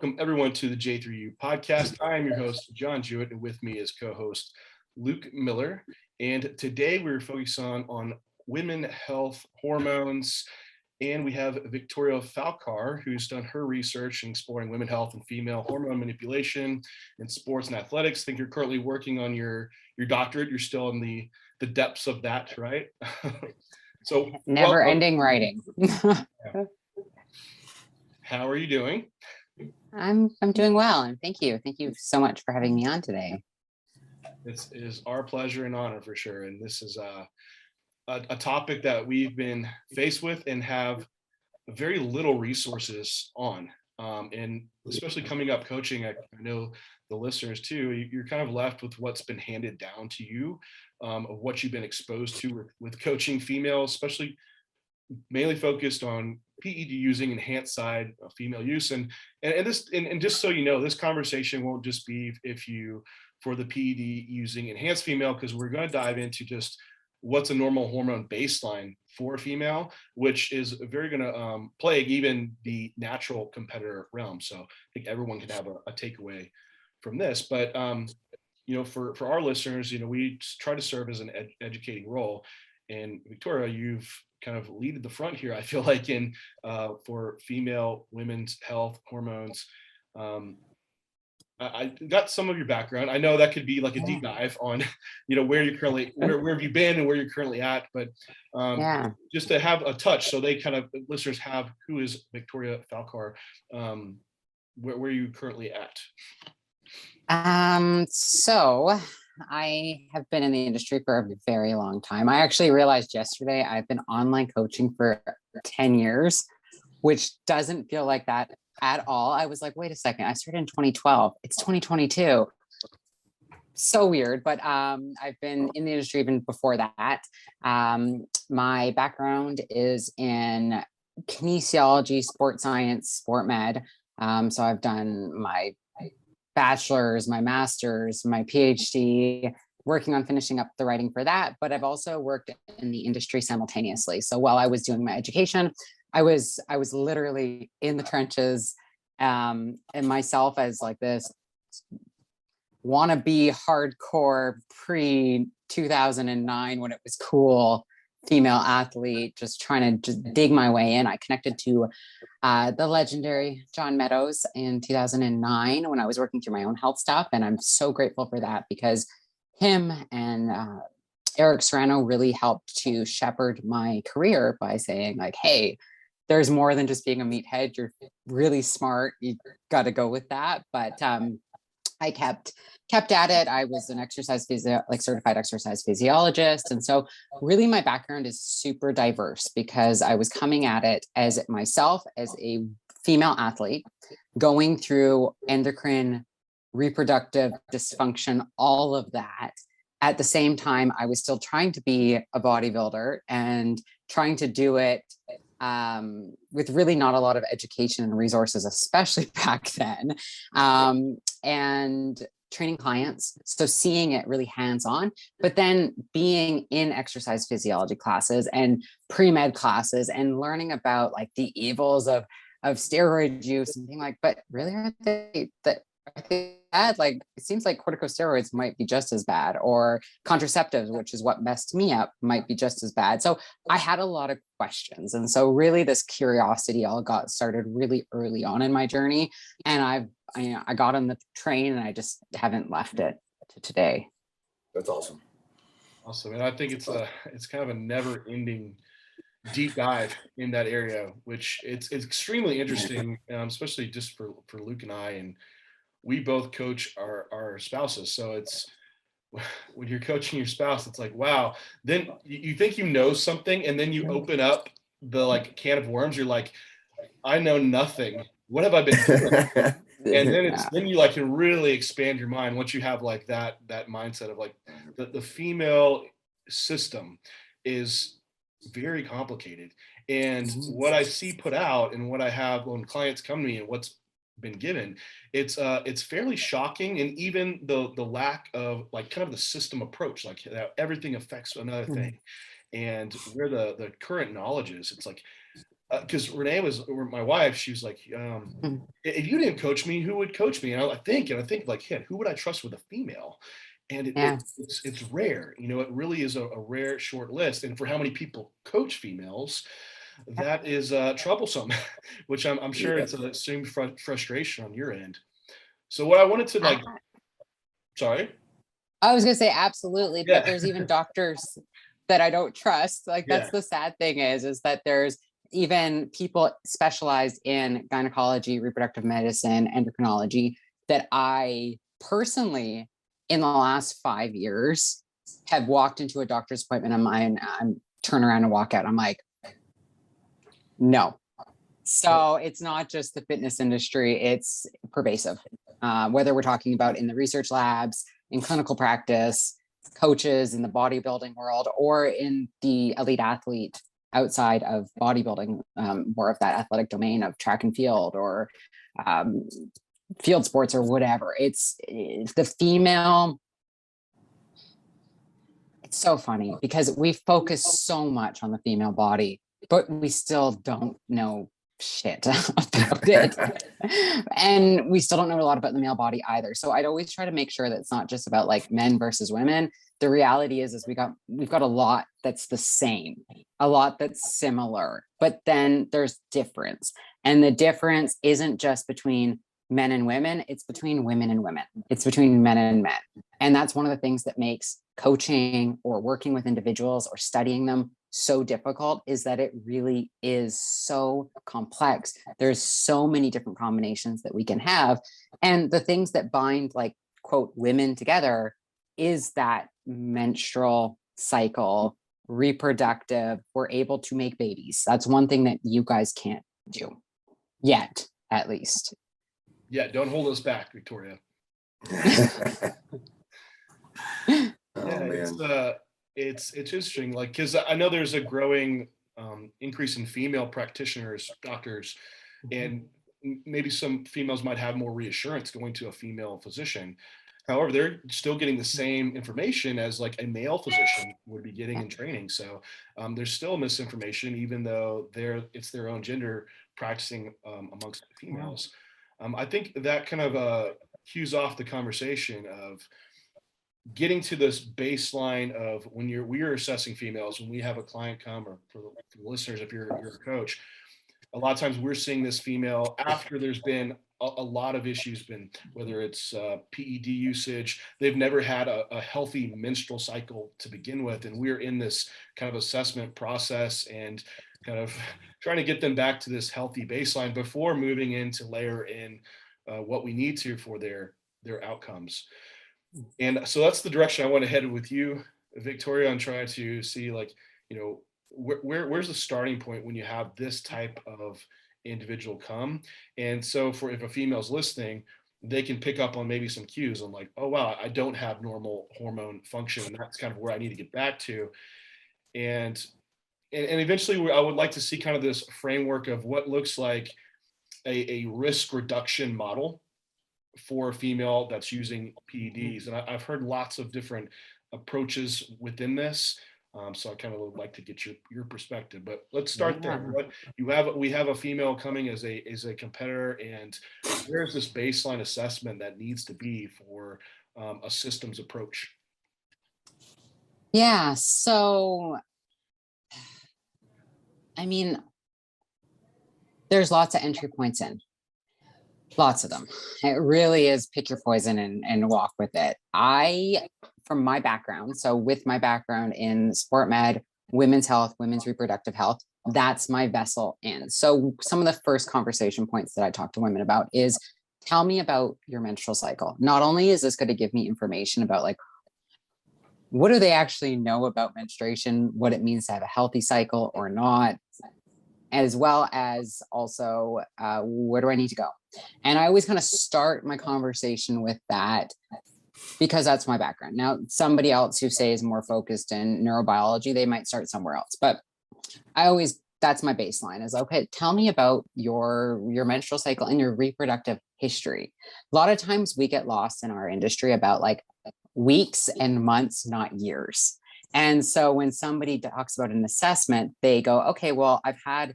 Welcome everyone to the J3U podcast. I am your host, John Jewett, and with me is co-host Luke Miller. And today we're focusing on women health, hormones, and we have Victoria Felkar, who's done her research in exploring women health and female hormone manipulation in sports and athletics. I think you're currently working on your doctorate. You're still in the depths of that, right? So never-ending writing. How are you doing? I'm doing well, and thank you so much for having me on today. It is our pleasure and honor for sure. And this is a topic that we've been faced with and have very little resources on. And especially coming up coaching, I know the listeners too, you're kind of left with what's been handed down to you, of what you've been exposed to with coaching females, especially mainly focused on PED using enhanced side of female use. And just so you know, this conversation won't just be for the PED using enhanced female, because we're going to dive into just what's a normal hormone baseline for a female, which is very going to plague even the natural competitor realm. So I think everyone can have a takeaway from this. But for our listeners, we try to serve as an educating role. And Victoria, you've kind of leaded the front here, I feel like, in for female women's health, hormones. I got some of your background. I know that could be like a deep dive on, where you're currently, where have you been and where you're currently at, but just to have a touch, so they kind of, listeners have, who is Victoria Felkar, where are you currently at? So I have been in the industry for a very long time. I actually realized yesterday I've been online coaching for 10 years, which doesn't feel like that at all. I was like, wait a second, I started in 2012. It's 2022. So weird, but I've been in the industry even before that. My background is in kinesiology, sport science, sport med. So I've done my bachelor's, my master's, my PhD, working on finishing up the writing for that. But I've also worked in the industry simultaneously. So while I was doing my education, I was literally in the trenches, and myself as like this wannabe hardcore pre-2009 when it was cool female athlete, just trying to just dig my way in. I connected to the legendary John Meadows in 2009 when I was working through my own health stuff. And I'm so grateful for that, because him and Eric Serrano really helped to shepherd my career by saying like, hey, there's more than just being a meathead. You're really smart. You got to go with that. But I kept at it. I was an certified exercise physiologist. And so really my background is super diverse, because I was coming at it as myself, as a female athlete, going through endocrine, reproductive dysfunction, all of that. At the same time, I was still trying to be a bodybuilder and trying to do it with really not a lot of education and resources, especially back then, and training clients. So seeing it really hands-on, but then being in exercise physiology classes and pre-med classes and learning about like the evils of steroid use and being like, but really are they bad? Like, it seems like corticosteroids might be just as bad, or contraceptives, which is what messed me up, might be just as bad. So I had a lot of questions. And so really this curiosity all got started really early on in my journey. And I got on the train and I just haven't left it to today. That's awesome. Awesome. And I think it's kind of a never ending deep dive in that area, which it's extremely interesting, especially just for Luke and I, and we both coach our spouses. So it's, when you're coaching your spouse, it's like, wow, then you think you know something, and then you open up the like can of worms. You're like, I know nothing. What have I been doing? And then then you like can really expand your mind once you have like that mindset of like the female system is very complicated. And what I see put out and what I have when clients come to me and what's been given, it's fairly shocking. And even the lack of like kind of the system approach, like everything affects another thing, and where the current knowledge is, it's like because Renee was, or my wife, she was like, Mm. if you didn't coach me, who would coach me? And I think, like, yeah, who would I trust with a female? And Yeah. it's rare, it really is a rare short list. And for how many people coach females, that is troublesome, which I'm sure it's a same frustration on your end. So what I wanted to like, sorry. I was gonna say absolutely, but Yeah. there's even doctors that I don't trust. Like Yeah. that's the sad thing is that there's even people specialized in gynecology, reproductive medicine, endocrinology that I personally, in the last 5 years, have walked into a doctor's appointment of mine. I'm turn around and walk out. I'm like, no. So it's not just the fitness industry; it's pervasive. Whether we're talking about in the research labs, in clinical practice, coaches in the bodybuilding world, or in the elite athlete outside of bodybuilding, more of that athletic domain of track and field or um, field sports or whatever. It's the female. It's so funny because we focus so much on the female body, but we still don't know shit about it. And we still don't know a lot about the male body either. So I'd always try to make sure that it's not just about like men versus women. The reality is we've got a lot that's the same, a lot that's similar, but then there's difference. And the difference isn't just between men and women, it's between women and women. It's between men and men. And that's one of the things that makes coaching or working with individuals or studying them so difficult, is that it really is so complex. There's so many different combinations that we can have. And the things that bind, like, quote, women together is that menstrual cycle, reproductive, we're able to make babies. That's one thing that you guys can't do yet, at least. Yeah. Don't hold us back, Victoria. Oh, Yeah, man. it's interesting, like, because I know there's a growing increase in female practitioners, doctors, and maybe some females might have more reassurance going to a female physician. However, they're still getting the same information as like a male physician would be getting in training. So there's still misinformation, even though it's their own gender practicing amongst females. I think that kind of cues off the conversation of getting to this baseline of when we are assessing females, when we have a client come, or for the listeners, if you're a coach, a lot of times we're seeing this female after there's been a lot of issues, been whether it's PED usage, they've never had a healthy menstrual cycle to begin with, and we're in this kind of assessment process and kind of trying to get them back to this healthy baseline before moving in to layer in what we need to for their outcomes. And so that's the direction I want to head with you, Victoria, on trying to see, like, where's the starting point when you have this type of individual come. And so for if a female's listening, they can pick up on maybe some cues on like, oh wow, I don't have normal hormone function, and that's kind of where I need to get back to. And eventually I would like to see kind of this framework of what looks like a risk reduction model for a female that's using PEDs. And I've heard lots of different approaches within this. So I kind of would like to get your perspective, but let's start there. What we have a female coming as a competitor, and where's this baseline assessment that needs to be for a systems approach? Yeah. So, I mean, there's lots of entry points in. Lots of them. It really is pick your poison and walk with it. From my background, so with my background in sport med, women's health, women's reproductive health, that's my vessel in. So some of the first conversation points that I talk to women about is, tell me about your menstrual cycle. Not only is this going to give me information about like, what do they actually know about menstruation, what it means to have a healthy cycle or not, as well as also where do I need to go? And I always kind of start my conversation with that because that's my background. Now, somebody else who say is more focused in neurobiology, they might start somewhere else. But that's my baseline is, okay, tell me about your menstrual cycle and your reproductive history. A lot of times we get lost in our industry about like weeks and months, not years. And so when somebody talks about an assessment, they go, okay, well, I've had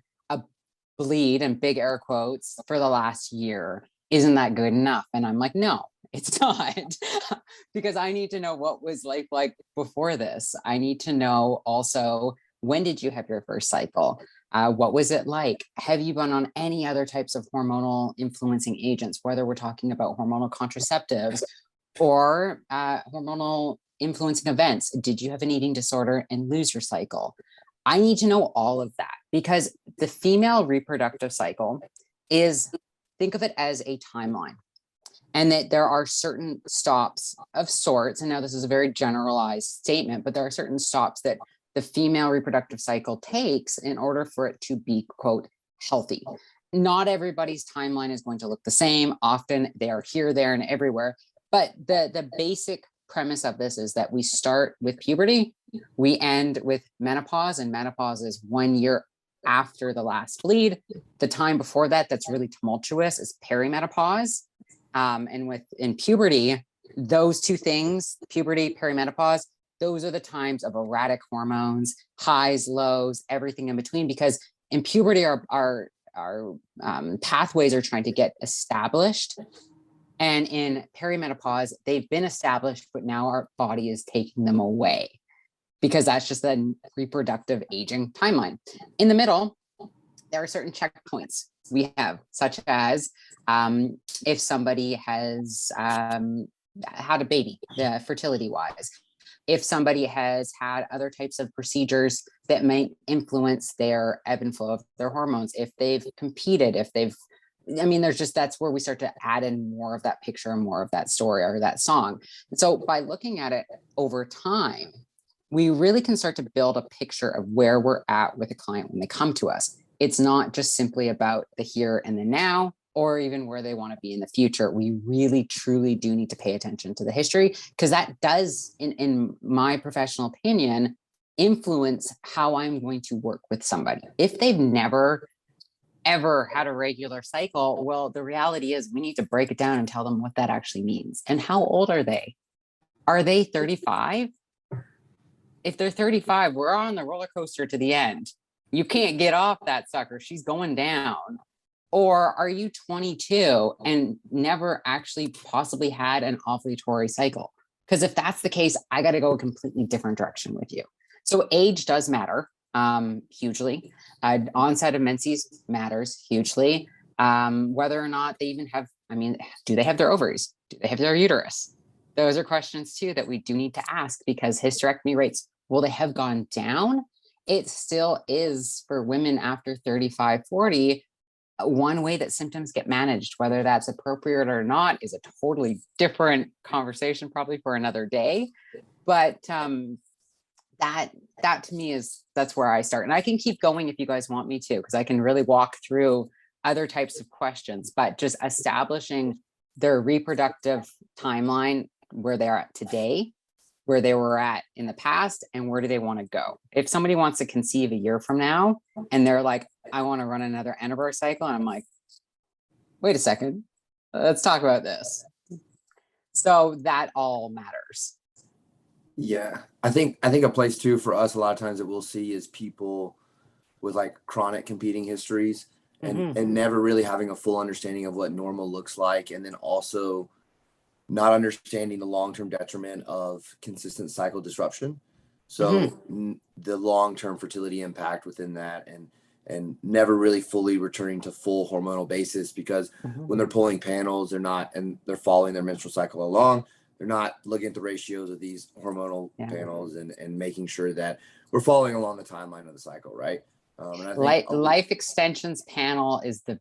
bleed and big air quotes for the last year. Isn't that good enough? And I'm like, no, it's not. Because I need to know what was life like before this. I need to know also, when did you have your first cycle? What was it like? Have you been on any other types of hormonal influencing agents, whether we're talking about hormonal contraceptives or hormonal influencing events? Did you have an eating disorder and lose your cycle? I need to know all of that, because the female reproductive cycle is, think of it as a timeline, and that there are certain stops of sorts. And now this is a very generalized statement, but there are certain stops that the female reproductive cycle takes in order for it to be, quote, healthy. Not everybody's timeline is going to look the same. Often they are here, there, and everywhere. But the basic premise of this is that we start with puberty, we end with menopause, and menopause is 1 year after the last bleed. The time before that, that's really tumultuous, is perimenopause. And in puberty, those two things, puberty, perimenopause, those are the times of erratic hormones, highs, lows, everything in between. Because in puberty, our pathways are trying to get established. And in perimenopause, they've been established, but now our body is taking them away, because that's just the reproductive aging timeline. In the middle, there are certain checkpoints we have, such as if somebody has had a baby, fertility wise, if somebody has had other types of procedures that may influence their ebb and flow of their hormones, if they've competed, if they've, I mean, there's just, that's where we start to add in more of that picture and more of that story or that song. And so by looking at it over time, we really can start to build a picture of where we're at with a client when they come to us. It's not just simply about the here and the now, or even where they want to be in the future. We really, truly do need to pay attention to the history, because that does, in my professional opinion, influence how I'm going to work with somebody. If they've never, ever had a regular cycle, well, the reality is we need to break it down and tell them what that actually means. And how old are they? Are they 35? If they're 35, we're on the roller coaster to the end. You can't get off that sucker. She's going down. Or are you 22 and never actually possibly had an ovulatory cycle? Because if that's the case, I got to go a completely different direction with you. So age does matter hugely. Onset of menses matters hugely. Whether or not they even have, I mean, do they have their ovaries? Do they have their uterus? Those are questions too that we do need to ask, because hysterectomy rates, will they have gone down? It still is, for women after 35, 40, one way that symptoms get managed. Whether that's appropriate or not is a totally different conversation, probably for another day. But that to me is, that's where I start. And I can keep going if you guys want me to, because I can really walk through other types of questions, but just establishing their reproductive timeline, where they're at today, where they were at in the past, and where do they want to go. If somebody wants to conceive a year from now and they're like, I want to run another anniversary cycle, and I'm like, wait a second, let's talk about this. So that all matters. Yeah, I think a place too for us, a lot of times that we'll see is people with like chronic competing histories and never really having a full understanding of what normal looks like, and then also not understanding the long-term detriment of consistent cycle disruption. So the long-term fertility impact within that, and never really fully returning to full hormonal basis, because when they're pulling panels, they're following their menstrual cycle along. They're not looking at the ratios of these hormonal panels and making sure that we're following along the timeline of the cycle, right? And I think Life Extensions panel is the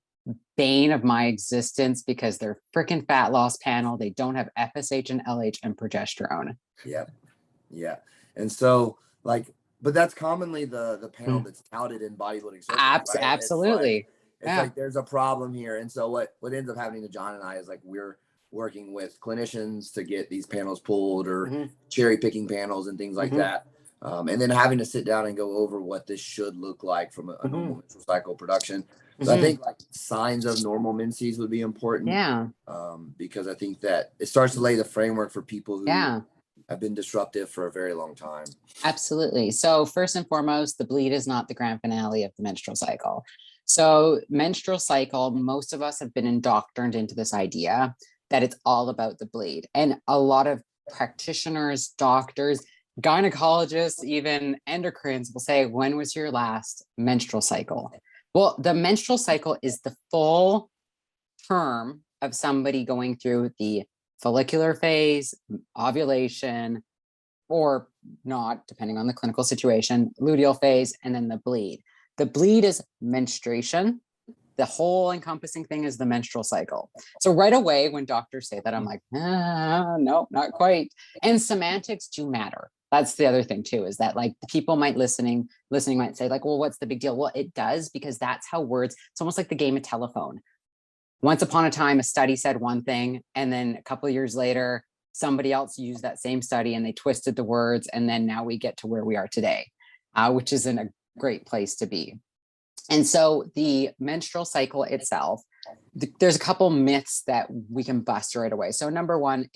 bane of my existence, because they're freaking fat loss panel. They don't have FSH and LH and progesterone. Yeah. And so but that's commonly the panel that's touted in bodybuilding circles, right? Absolutely. It's like there's a problem here. And so what ends up happening to John and I is, like, we're working with clinicians to get these panels pulled, or cherry picking panels and things like that. And then having to sit down and go over what this should look like from a normal menstrual cycle production. So I think like signs of normal menses would be important. Yeah. Because I think that it starts to lay the framework for people who have been disruptive for a very long time. Absolutely. So first and foremost, the bleed is not the grand finale of the menstrual cycle. So menstrual cycle, most of us have been indoctrined into this idea that it's all about the bleed. And a lot of practitioners, doctors, gynecologists, even endocrines will say, when was your last menstrual cycle? Well, the menstrual cycle is the full term of somebody going through the follicular phase, ovulation, or not, depending on the clinical situation, luteal phase, and then the bleed. The bleed is menstruation. The whole encompassing thing is the menstrual cycle. So right away, when doctors say that, I'm like, no, not quite. And semantics do matter. That's the other thing too, is that like the people listening might say like, well, what's the big deal? Well, it does, because that's how words, it's almost like the game of telephone. Once upon a time, a study said one thing, and then a couple of years later, somebody else used that same study and they twisted the words. And then now we get to where we are today, which isn't a great place to be. And so the menstrual cycle itself, there's a couple myths that we can bust right away. So number one,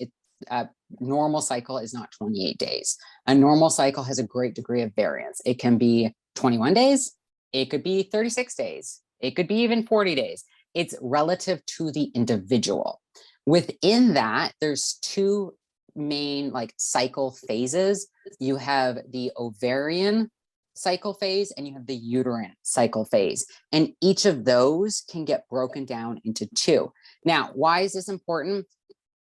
a normal cycle is not 28 days. A normal cycle has a great degree of variance. It can be 21 days. It could be 36 days. It could be even 40 days. It's relative to the individual. Within that, there's two main like cycle phases. You have the ovarian cycle phase and you have the uterine cycle phase. And each of those can get broken down into two. Now, why is this important?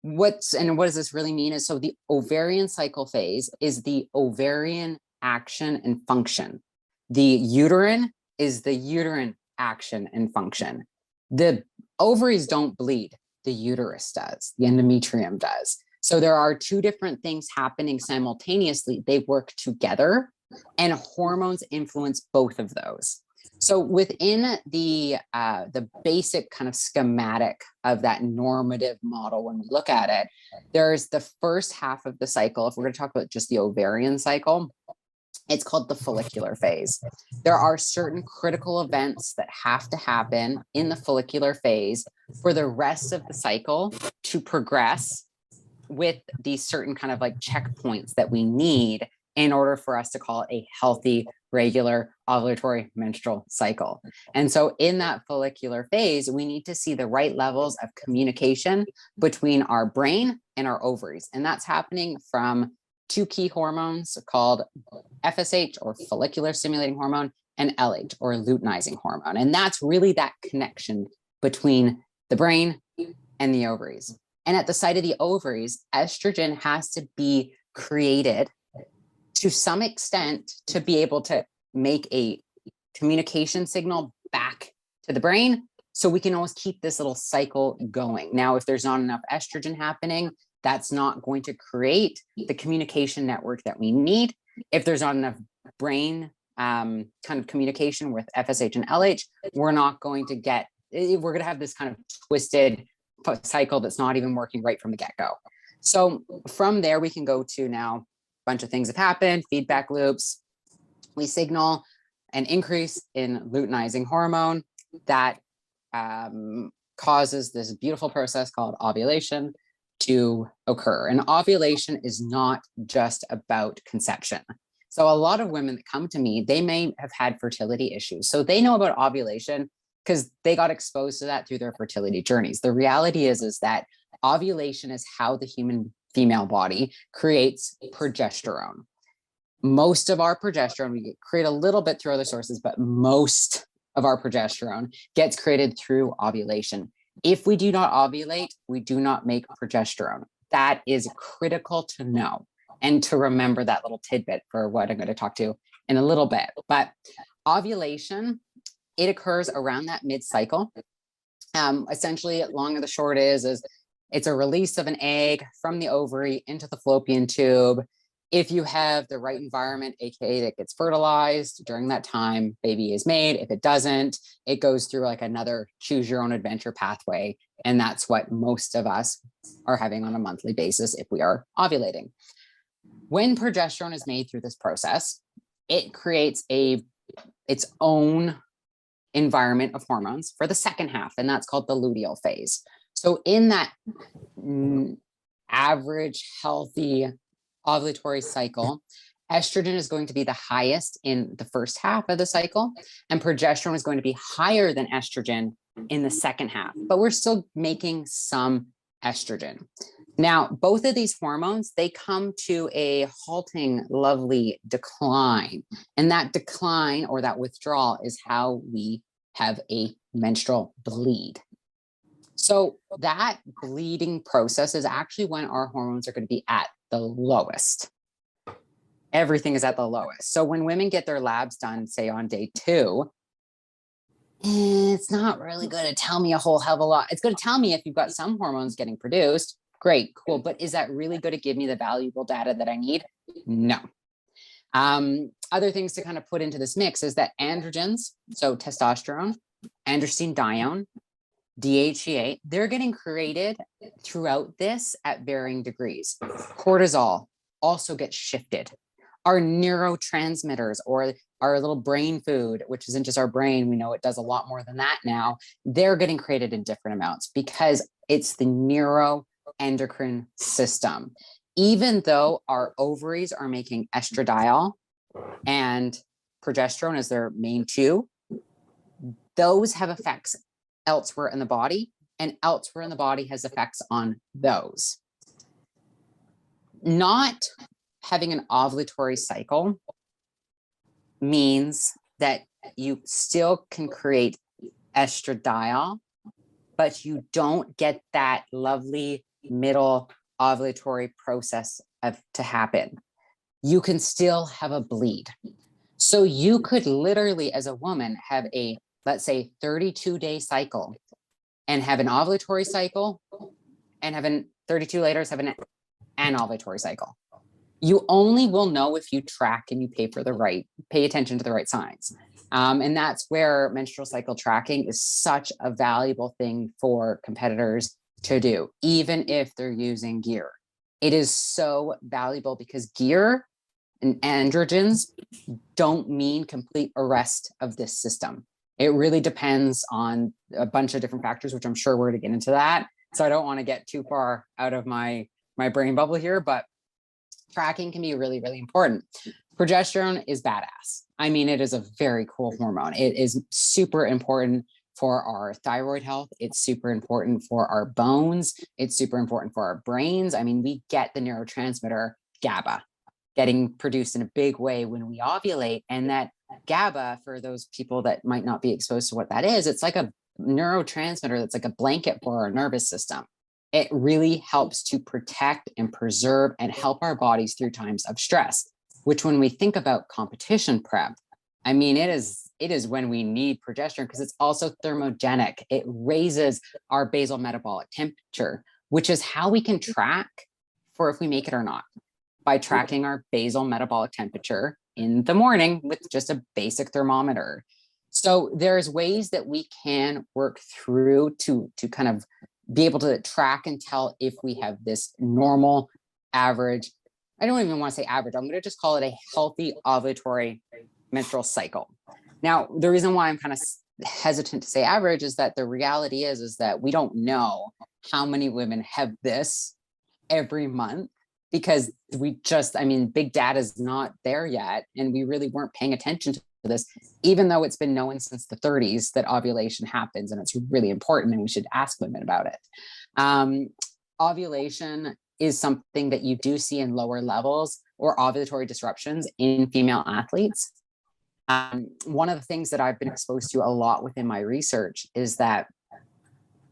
What does this really mean is, so the ovarian cycle phase is the ovarian action and function. The uterine is the uterine action and function. The ovaries don't bleed, the uterus does, the endometrium does. So there are two different things happening simultaneously. They work together, and hormones influence both of those. So within the basic kind of schematic of that normative model, when we look at it, there's the first half of the cycle. If we're going to talk about just the ovarian cycle, it's called the follicular phase. There are certain critical events that have to happen in the follicular phase for the rest of the cycle to progress with these certain kind of like checkpoints that we need in order for us to call it a healthy, regular ovulatory menstrual cycle. And so in that follicular phase, we need to see the right levels of communication between our brain and our ovaries. And that's happening from two key hormones called FSH, or follicular stimulating hormone, and LH, or luteinizing hormone. And that's really that connection between the brain and the ovaries. And at the site of the ovaries, estrogen has to be created to some extent to be able to make a communication signal back to the brain, so we can always keep this little cycle going. Now, if there's not enough estrogen happening, that's not going to create the communication network that we need. If there's not enough brain kind of communication with FSH and LH, we're going to have this kind of twisted cycle that's not even working right from the get-go. So from there, we can go to now, a bunch of things have happened, feedback loops. We signal an increase in luteinizing hormone that causes this beautiful process called ovulation to occur. And ovulation is not just about conception. So a lot of women that come to me, they may have had fertility issues. So they know about ovulation because they got exposed to that through their fertility journeys. The reality is that ovulation is how the human female body creates progesterone. Most of our progesterone, we create a little bit through other sources, but most of our progesterone gets created through ovulation. If we do not ovulate, we do not make progesterone. That is critical to know and to remember, that little tidbit for what I'm going to talk to in a little bit. But ovulation, it occurs around that mid-cycle. Essentially, long and the short is it's a release of an egg from the ovary into the fallopian tube. If you have the right environment, aka that gets fertilized during that time, baby is made. If it doesn't, it goes through like another choose your own adventure pathway. And that's what most of us are having on a monthly basis if we are ovulating. When progesterone is made through this process, it creates its own environment of hormones for the second half, and that's called the luteal phase. So in that average healthy ovulatory cycle, Estrogen is going to be the highest in the first half of the cycle, and progesterone is going to be higher than estrogen in the second half, but we're still making some estrogen. Now, both of these hormones, they come to a halting, lovely decline. And that decline or that withdrawal is how we have a menstrual bleed. So that bleeding process is actually when our hormones are going to be at the lowest. Everything is at the lowest. So when women get their labs done, say on day 2, it's not really going to tell me a whole hell of a lot. It's going to tell me if you've got some hormones getting produced. Great, cool. But is that really going to give me the valuable data that I need? No. Other things to kind of put into this mix is that androgens, so testosterone, androstenedione, DHEA, they're getting created throughout this at varying degrees. Cortisol also gets shifted. Our neurotransmitters, or our little brain food, which isn't just our brain, we know it does a lot more than that now, they're getting created in different amounts because it's the neuroendocrine system. Even though our ovaries are making estradiol and progesterone as their main two, those have effects elsewhere in the body, and elsewhere in the body has effects on those. Not having an ovulatory cycle means that you still can create estradiol, but you don't get that lovely middle ovulatory process to happen. You can still have a bleed. So you could literally, as a woman, have a, let's say, 32-day cycle and have an ovulatory cycle, and have an 32 later have an anovulatory cycle. You only will know if you track and you pay attention to the right signs. And that's where menstrual cycle tracking is such a valuable thing for competitors to do, even if they're using gear. It is so valuable because gear and androgens don't mean complete arrest of this system. It really depends on a bunch of different factors, which I'm sure we're going to get into that. So I don't want to get too far out of my brain bubble here, but tracking can be really, really important. Progesterone is badass. I mean, it is a very cool hormone. It is super important for our thyroid health. It's super important for our bones. It's super important for our brains. I mean, we get the neurotransmitter GABA getting produced in a big way when we ovulate. And that GABA, for those people that might not be exposed to what that is, it's like a neurotransmitter that's like a blanket for our nervous system. It really helps to protect and preserve and help our bodies through times of stress, which when we think about competition prep, I mean, it is when we need progesterone because it's also thermogenic. It raises our basal metabolic temperature, which is how we can track for if we make it or not, by tracking our basal metabolic temperature in the morning with just a basic thermometer. So there's ways that we can work through to kind of be able to track and tell if we have this normal, average, I don't even want to say average, I'm going to just call it a healthy ovulatory menstrual cycle. Now, the reason why I'm kind of hesitant to say average is that the reality is that we don't know how many women have this every month because big data is not there yet. And we really weren't paying attention to this, even though it's been known since the 30s that ovulation happens and it's really important and we should ask women about it. Ovulation is something that you do see in lower levels or ovulatory disruptions in female athletes. One of the things that I've been exposed to a lot within my research is that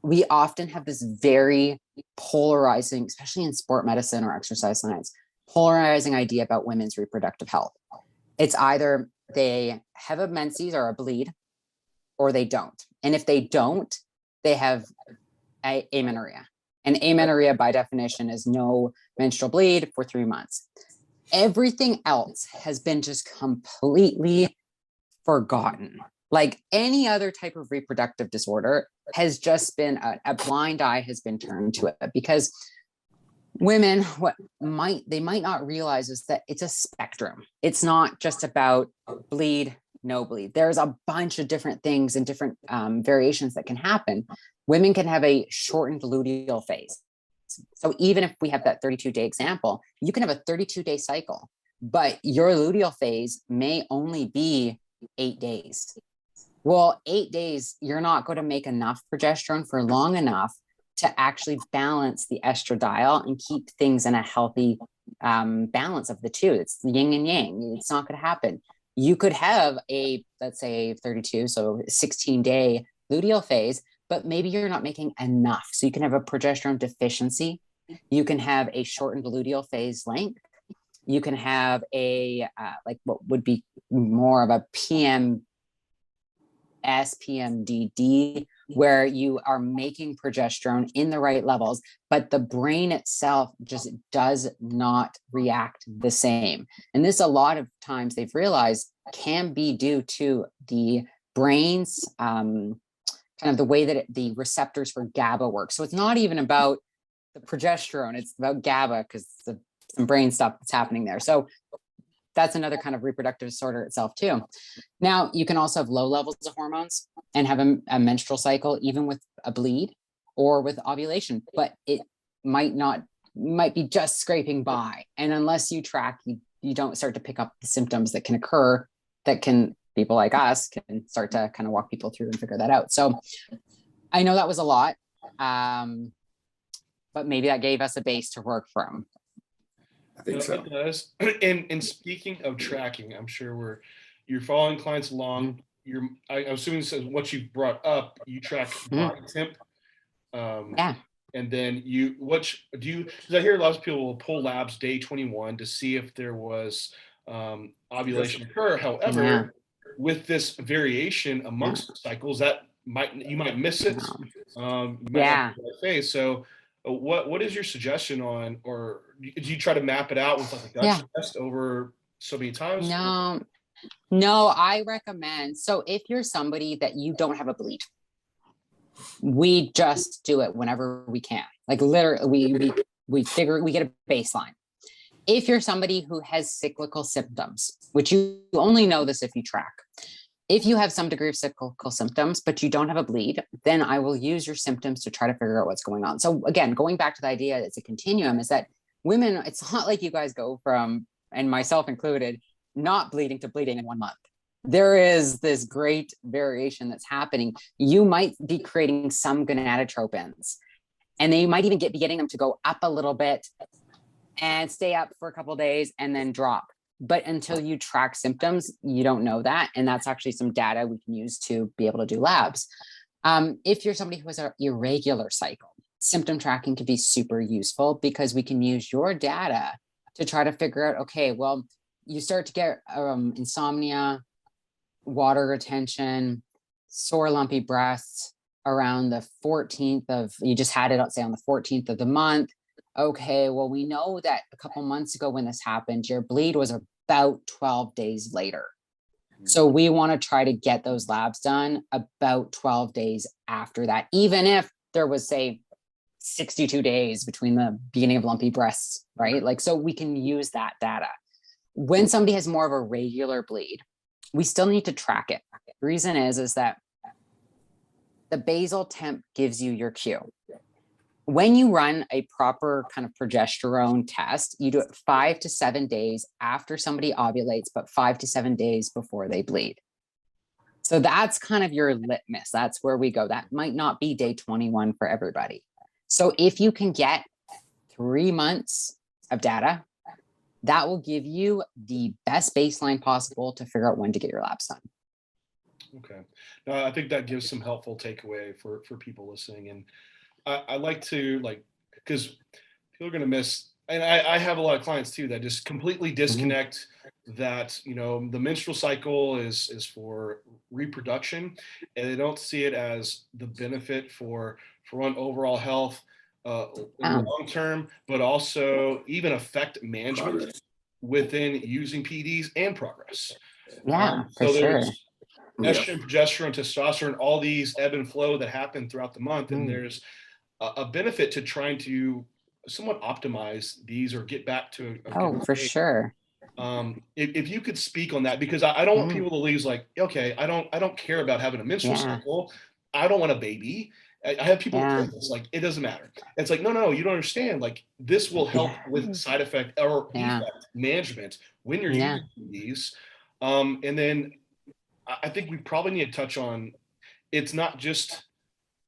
we often have this very polarizing, especially in sport medicine or exercise science, polarizing idea about women's reproductive health. It's either they have a menses or a bleed, or they don't. And if they don't, they have amenorrhea. And amenorrhea, by definition, is no menstrual bleed for 3 months. Everything else has been just completely forgotten. Like any other type of reproductive disorder has just been a blind eye has been turned to it, because women, they might not realize is that it's a spectrum. It's not just about bleed, no bleed. There's a bunch of different things and different variations that can happen. Women can have a shortened luteal phase. So even if we have that 32-day example, you can have a 32-day cycle but your luteal phase may only be 8 days. Well, 8 days, you're not going to make enough progesterone for long enough to actually balance the estradiol and keep things in a healthy balance of the two. It's yin and yang. It's not going to happen. You could have a, let's say 32, so 16-day luteal phase, but maybe you're not making enough. So you can have a progesterone deficiency. You can have a shortened luteal phase length. You can have a, like what would be more of a PMDD, where you are making progesterone in the right levels, but the brain itself just does not react the same. And this, a lot of times they've realized, can be due to the brain's kind of the way that the receptors for GABA work. So it's not even about the progesterone, it's about GABA, because some brain stuff that's happening there. So that's another kind of reproductive disorder itself too. Now, you can also have low levels of hormones and have a menstrual cycle, even with a bleed or with ovulation, but it might be just scraping by. And unless you track, you don't start to pick up the symptoms that can occur, that can, people like us can start to kind of walk people through and figure that out. So I know that was a lot, but maybe that gave us a base to work from. I think so. It does. And speaking of tracking, I'm sure you're following clients along. I'm assuming this is what you brought up. You track body temp. Yeah. And then because I hear a lot of people will pull labs day 21 to see if there was ovulation occur. However, with this variation amongst cycles, you might miss it. You might have to phase. So what is your suggestion on, or do you try to map it out with like a Dutch test over so many times? No, I recommend. So if you're somebody that you don't have a bleed, we just do it whenever we can. Like literally, we figure, we get a baseline. If you're somebody who has cyclical symptoms, which you only know this if you track, if you have some degree of cyclical symptoms, but you don't have a bleed, then I will use your symptoms to try to figure out what's going on. So again, going back to the idea, it's a continuum, is that women, it's not like you guys go from, and myself included, not bleeding to bleeding in 1 month. There is this great variation that's happening. You might be creating some gonadotropins, and they might even be getting them to go up a little bit and stay up for a couple of days and then drop. But until you track symptoms, you don't know that. And that's actually some data we can use to be able to do labs. If you're somebody who has an irregular cycle, symptom tracking can be super useful, because we can use your data to try to figure out, okay, well, you start to get insomnia, water retention, sore lumpy breasts around the 14th of, you just had it, let's say on the 14th of the month. Okay, well, we know that a couple months ago when this happened, your bleed was about 12 days later. So we want to try to get those labs done about 12 days after that, even if there was, say, 62 days between the beginning of lumpy breasts, right? Like, so we can use that data. When somebody has more of a regular bleed, we still need to track it. The reason is that the basal temp gives you your cue. When you run a proper kind of progesterone test, you do it 5 to 7 days after somebody ovulates, but 5 to 7 days before they bleed. So that's kind of your litmus. That's where we go. That might not be day 21 for everybody. So if you can get 3 months of data, that will give you the best baseline possible to figure out when to get your labs done. Okay. No, I think that gives some helpful takeaway for people listening. And I like to, because people are going to miss, and I have a lot of clients too that just completely disconnect that, the menstrual cycle is for reproduction, and they don't see it as the benefit for one, overall health in the long term, but also even affect management within using PEDs and progress. Yeah, so for sure. There's estrogen, progesterone, testosterone, all these ebb and flow that happen throughout the month, and there's a benefit to trying to somewhat optimize these or get back to for sure. If you could speak on that, because I don't want people to leave like, okay, I don't care about having a menstrual cycle. I don't want a baby. I have people Yeah. say this, like, it doesn't matter. It's like, no, you don't understand. Like, this will help with side effect or Yeah. effect management when you're Yeah. using these. And then I think we probably need to touch on, it's not just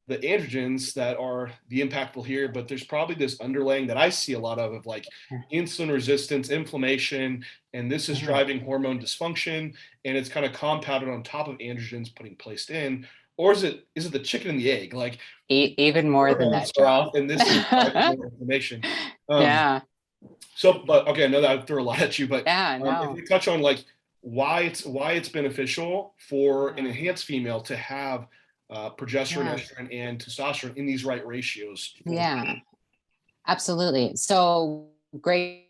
the androgens that are the impactful here, but there's probably this underlying that I see a lot of like insulin resistance, inflammation, and this is driving hormone dysfunction, and it's kind of compounded on top of androgens putting placed in. Or is it the chicken and the egg? Like Even more than that, are Joe. off, and this is driving more inflammation. Yeah. So, but okay, I know that I threw a lot at you, but Yeah. if No. we touch on like why it's beneficial for an enhanced female to have progesterone, Yeah. estrogen, and testosterone in these right ratios. Yeah. Absolutely. So great,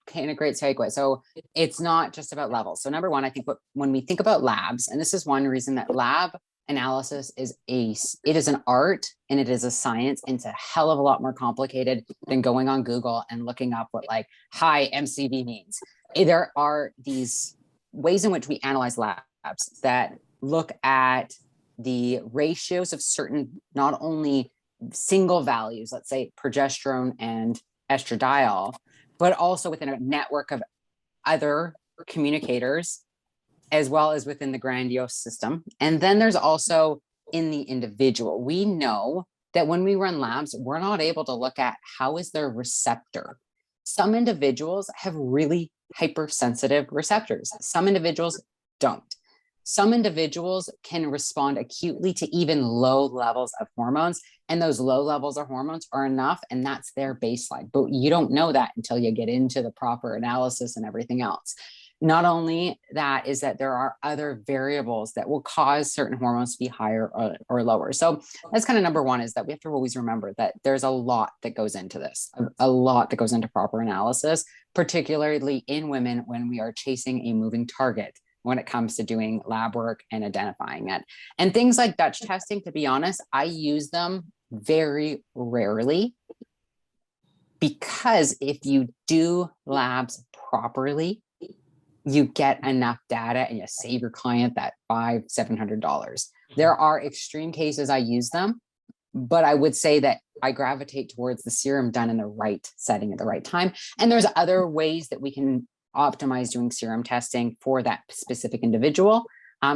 kind of great segue. So it's not just about levels. So number one, I think when we think about labs, and this is one reason that lab analysis is it is an art and it is a science, and it's a hell of a lot more complicated than going on Google and looking up what like high MCV means. There are these ways in which we analyze labs that look at the ratios of certain, not only single values, let's say progesterone and estradiol, but also within a network of other communicators, as well as within the grandiose system. And then there's also in the individual. We know that when we run labs, we're not able to look at how is their receptor. Some individuals have really hypersensitive receptors. Some individuals don't. Some individuals can respond acutely to even low levels of hormones, and those low levels of hormones are enough, and that's their baseline. But you don't know that until you get into the proper analysis and everything else. Not only that, is that there are other variables that will cause certain hormones to be higher or lower. So that's kind of number one, is that we have to always remember that there's a lot that goes into this, a lot that goes into proper analysis, particularly in women when we are chasing a moving target when it comes to doing lab work and identifying it. And things like Dutch testing, to be honest, I use them very rarely, because if you do labs properly, you get enough data and you save your client that $500-700. There are extreme cases I use them, but I would say that I gravitate towards the serum done in the right setting at the right time. And there's other ways that we can optimize doing serum testing for that specific individual.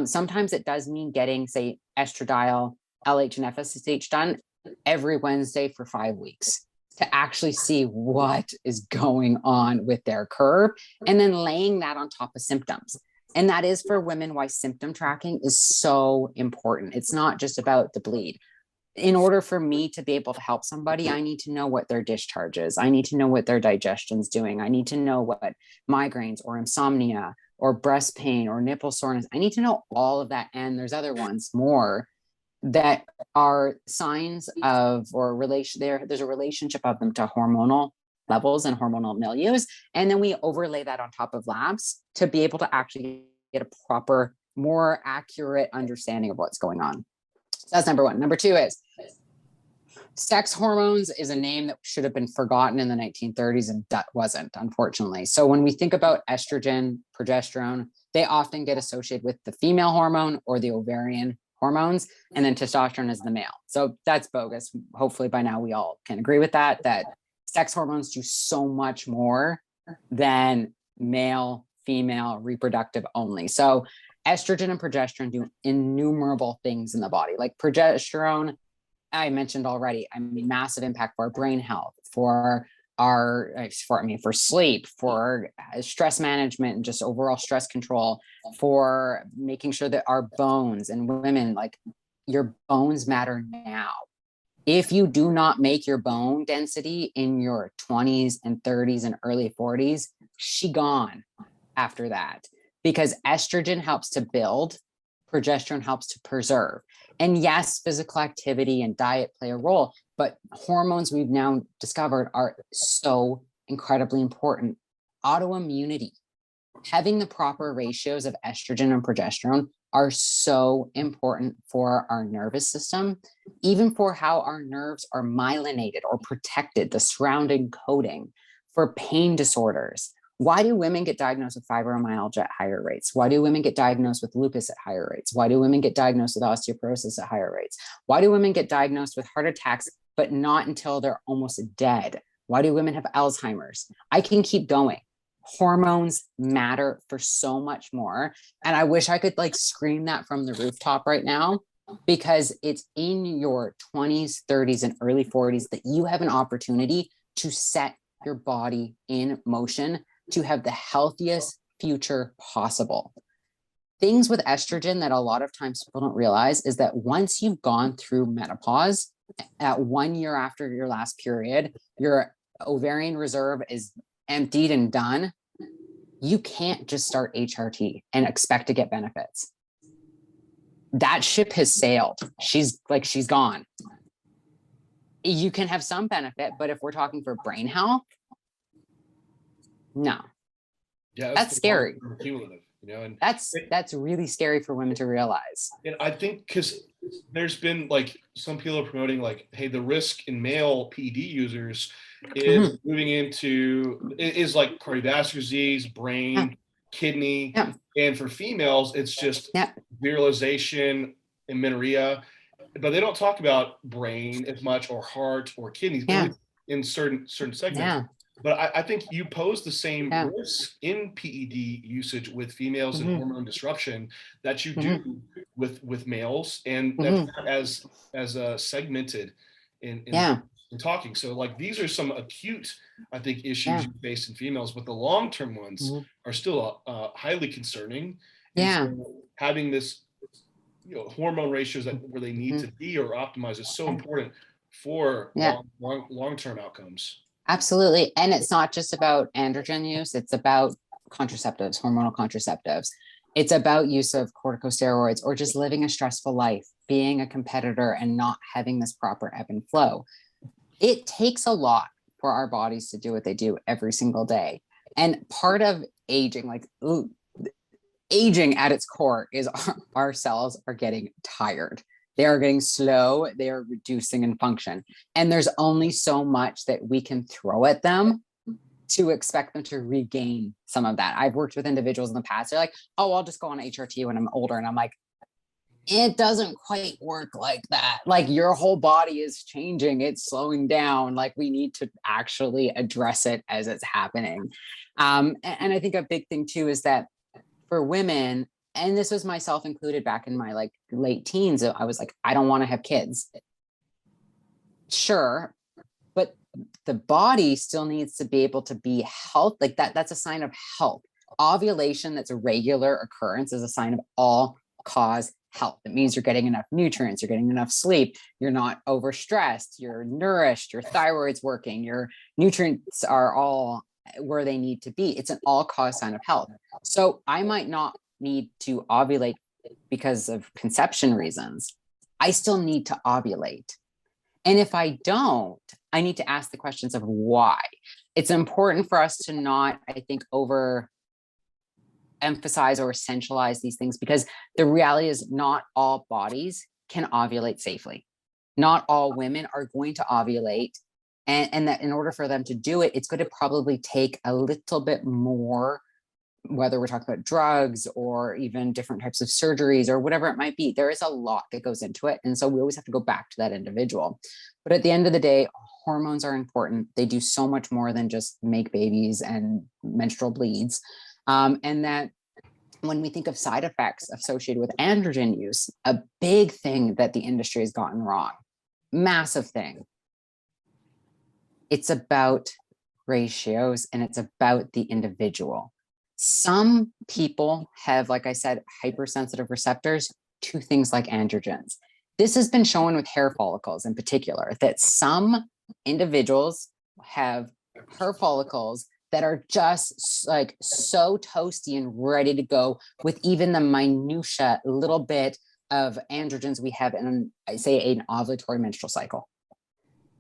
Sometimes it does mean getting, say, estradiol, LH, and FSH done every Wednesday for 5 weeks to actually see what is going on with their curve, and then laying that on top of symptoms. And that is for women why symptom tracking is so important. It's not just about the bleed. In order for me to be able to help somebody, I need to know what their discharge is. I need to know what their digestion's doing. I need to know what migraines or insomnia or breast pain or nipple soreness. I need to know all of that. And there's other ones more that are signs of or relation. There's a relationship of them to hormonal levels and hormonal milieus. And then we overlay that on top of labs to be able to actually get a proper, more accurate understanding of what's going on. So that's number one. Number two is sex hormones is a name that should have been forgotten in the 1930s, and that wasn't, unfortunately. So when we think about estrogen, progesterone, they often get associated with the female hormone or the ovarian hormones, and then testosterone is the male. So that's bogus. Hopefully by now we all can agree with that sex hormones do so much more than male, female, reproductive only. So estrogen and progesterone do innumerable things in the body. Like progesterone, I mentioned already, I mean, massive impact for our brain health, for sleep, for stress management and just overall stress control, for making sure that our bones, and women, like, your bones matter now. If you do not make your bone density in your 20s and 30s and early 40s, she gone after that, because estrogen helps to build, progesterone helps to preserve. And yes, physical activity and diet play a role, but hormones we've now discovered are so incredibly important. Autoimmunity, having the proper ratios of estrogen and progesterone are so important for our nervous system, even for how our nerves are myelinated or protected, the surrounding coating, for pain disorders. Why do women get diagnosed with fibromyalgia at higher rates? Why do women get diagnosed with lupus at higher rates? Why do women get diagnosed with osteoporosis at higher rates? Why do women get diagnosed with heart attacks, but not until they're almost dead? Why do women have Alzheimer's? I can keep going. Hormones matter for so much more. And I wish I could like scream that from the rooftop right now, because it's in your 20s, 30s, and early 40s that you have an opportunity to set your body in motion to have the healthiest future possible. Things with estrogen that a lot of times people don't realize is that once you've gone through menopause, at 1 year after your last period, your ovarian reserve is emptied and done. You can't just start HRT and expect to get benefits. That ship has sailed. She's gone. You can have some benefit, but if we're talking for brain health, no. Yeah, That's scary. Cumulative, and that's really scary for women to realize. And I think because there's been like some people are promoting like, hey, the risk in male PED users is moving into is like cardiovascular disease, brain, kidney, and for females, it's just virilization, amenorrhea, but they don't talk about brain as much or heart or kidneys in certain segments. But I think you pose the same risk in PED usage with females and hormone disruption that you do with males, and that's not as segmented in talking. So like these are some acute, I think, issues you face in females, but the long-term ones are still highly concerning. And so having this hormone ratios where they need to be or optimize is so important for long-term outcomes. Absolutely. And it's not just about androgen use. It's about contraceptives, hormonal contraceptives. It's about use of corticosteroids or just living a stressful life, being a competitor and not having this proper ebb and flow. It takes a lot for our bodies to do what they do every single day. And part of aging, aging at its core is our cells are getting tired. They are getting slow. They are reducing in function. And there's only so much that we can throw at them to expect them to regain some of that. I've worked with individuals in the past. They're like, oh, I'll just go on HRT when I'm older. And I'm like, it doesn't quite work like that. Like your whole body is changing. It's slowing down. Like we need to actually address it as it's happening. And I think a big thing too is that for women, and this was myself included back in my like late teens, I was like, I don't want to have kids. Sure. But the body still needs to be able to be health. Like that's a sign of health. Ovulation that's a regular occurrence is a sign of all cause health. It means you're getting enough nutrients, you're getting enough sleep, you're not overstressed, you're nourished, your thyroid's working, your nutrients are all where they need to be. It's an all cause sign of health. So I might not need to ovulate because of conception reasons. I still need to ovulate. And if I don't, I need to ask the questions of why. It's important for us to not, I think, over emphasize or essentialize these things, because the reality is not all bodies can ovulate safely. Not all women are going to ovulate. And that in order for them to do it, it's going to probably take a little bit more, whether we're talking about drugs or even different types of surgeries or whatever it might be. There is a lot that goes into it. And so we always have to go back to that individual. But at the end of the day, hormones are important. They do so much more than just make babies and menstrual bleeds. And that when we think of side effects associated with androgen use, a big thing that the industry has gotten wrong, massive thing. It's about ratios and it's about the individual. Some people have, like I said, hypersensitive receptors to things like androgens. This has been shown with hair follicles in particular, that some individuals have hair follicles that are just like so toasty and ready to go with even the minutia little bit of androgens we have in, I say, an ovulatory menstrual cycle.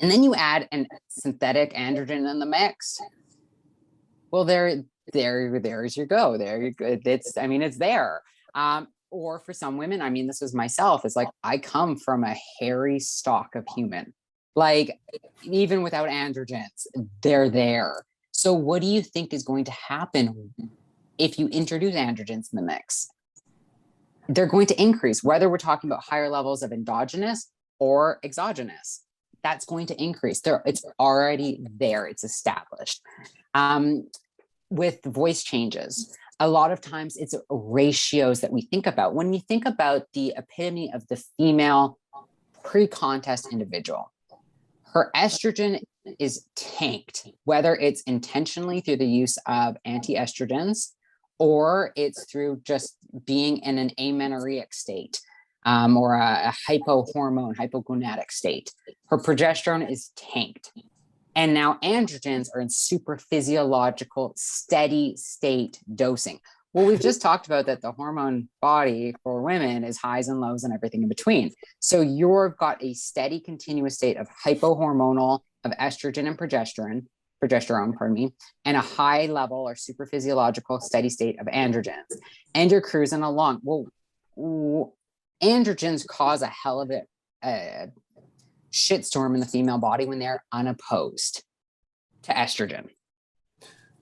And then you add a synthetic androgen in the mix. Well, there's your go. There you go. It's there. Or for some women, this was myself. It's like, I come from a hairy stock of human, like even without androgens, they're there. So what do you think is going to happen if you introduce androgens in the mix? They're going to increase, whether we're talking about higher levels of endogenous or exogenous. That's going to increase. It's already there. It's established. With voice changes, a lot of times it's ratios that we think about. When you think about the epitome of the female pre-contest individual, her estrogen is tanked, whether it's intentionally through the use of anti-estrogens or it's through just being in an amenorrheic state, or a hypogonadic state. Her progesterone is tanked. And now androgens are in super physiological, steady state dosing. Well, we've just talked about that the hormone body for women is highs and lows and everything in between. So you've got a steady, continuous state of hypohormonal of estrogen and progesterone, and a high level or super physiological steady state of androgens. And you're cruising along. Well, androgens cause a hell of a shitstorm in the female body when they're unopposed to estrogen.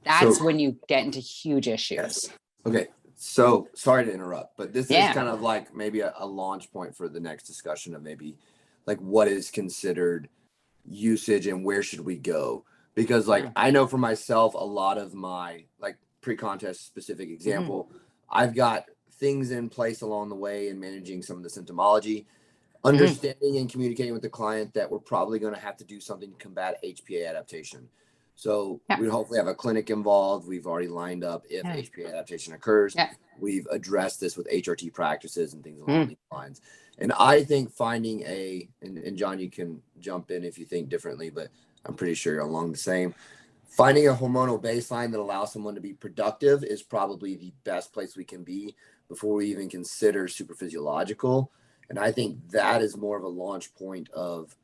That's when you get into huge issues. Okay, so sorry to interrupt, but this is kind of like maybe a launch point for the next discussion of maybe like what is considered usage and where should we go? Because like I know for myself, a lot of my like pre-contest specific example, I've got things in place along the way in managing some of the symptomology, understanding and communicating with the client that we're probably going to have to do something to combat HPA adaptation. So we hopefully have a clinic involved. We've already lined up if HPA adaptation occurs. We've addressed this with HRT practices and things along these lines. And I think finding and John, you can jump in if you think differently, but I'm pretty sure you're along the same. Finding a hormonal baseline that allows someone to be productive is probably the best place we can be before we even consider super physiological. And I think that is more of a launch point of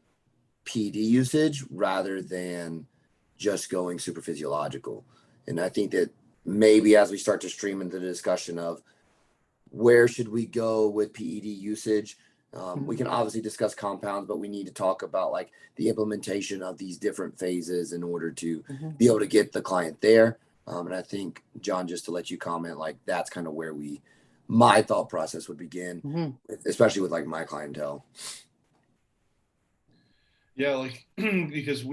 PD usage rather than just going super physiological. And I think that maybe as we start to stream into the discussion of where should we go with PED usage, we can obviously discuss compounds, but we need to talk about like the implementation of these different phases in order to be able to get the client there. And I think, John, just to let you comment, like that's kind of where my thought process would begin, especially with like my clientele. Yeah, like because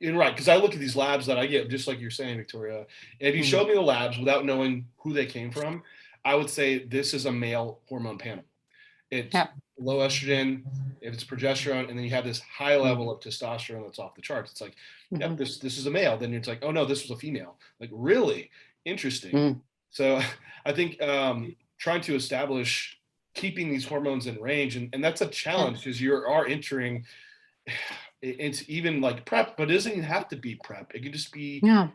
because I look at these labs that I get, just like you're saying, Victoria, and if you showed me the labs without knowing who they came from, I would say this is a male hormone panel. It's low estrogen, if it's progesterone, and then you have this high level of testosterone that's off the charts. It's like, yep, this is a male. Then it's like, oh no, this was a female. Like, really interesting. So I think trying to establish keeping these hormones in range, and that's a challenge because you are entering. It's even like prep, but it doesn't even have to be prep. It could just be the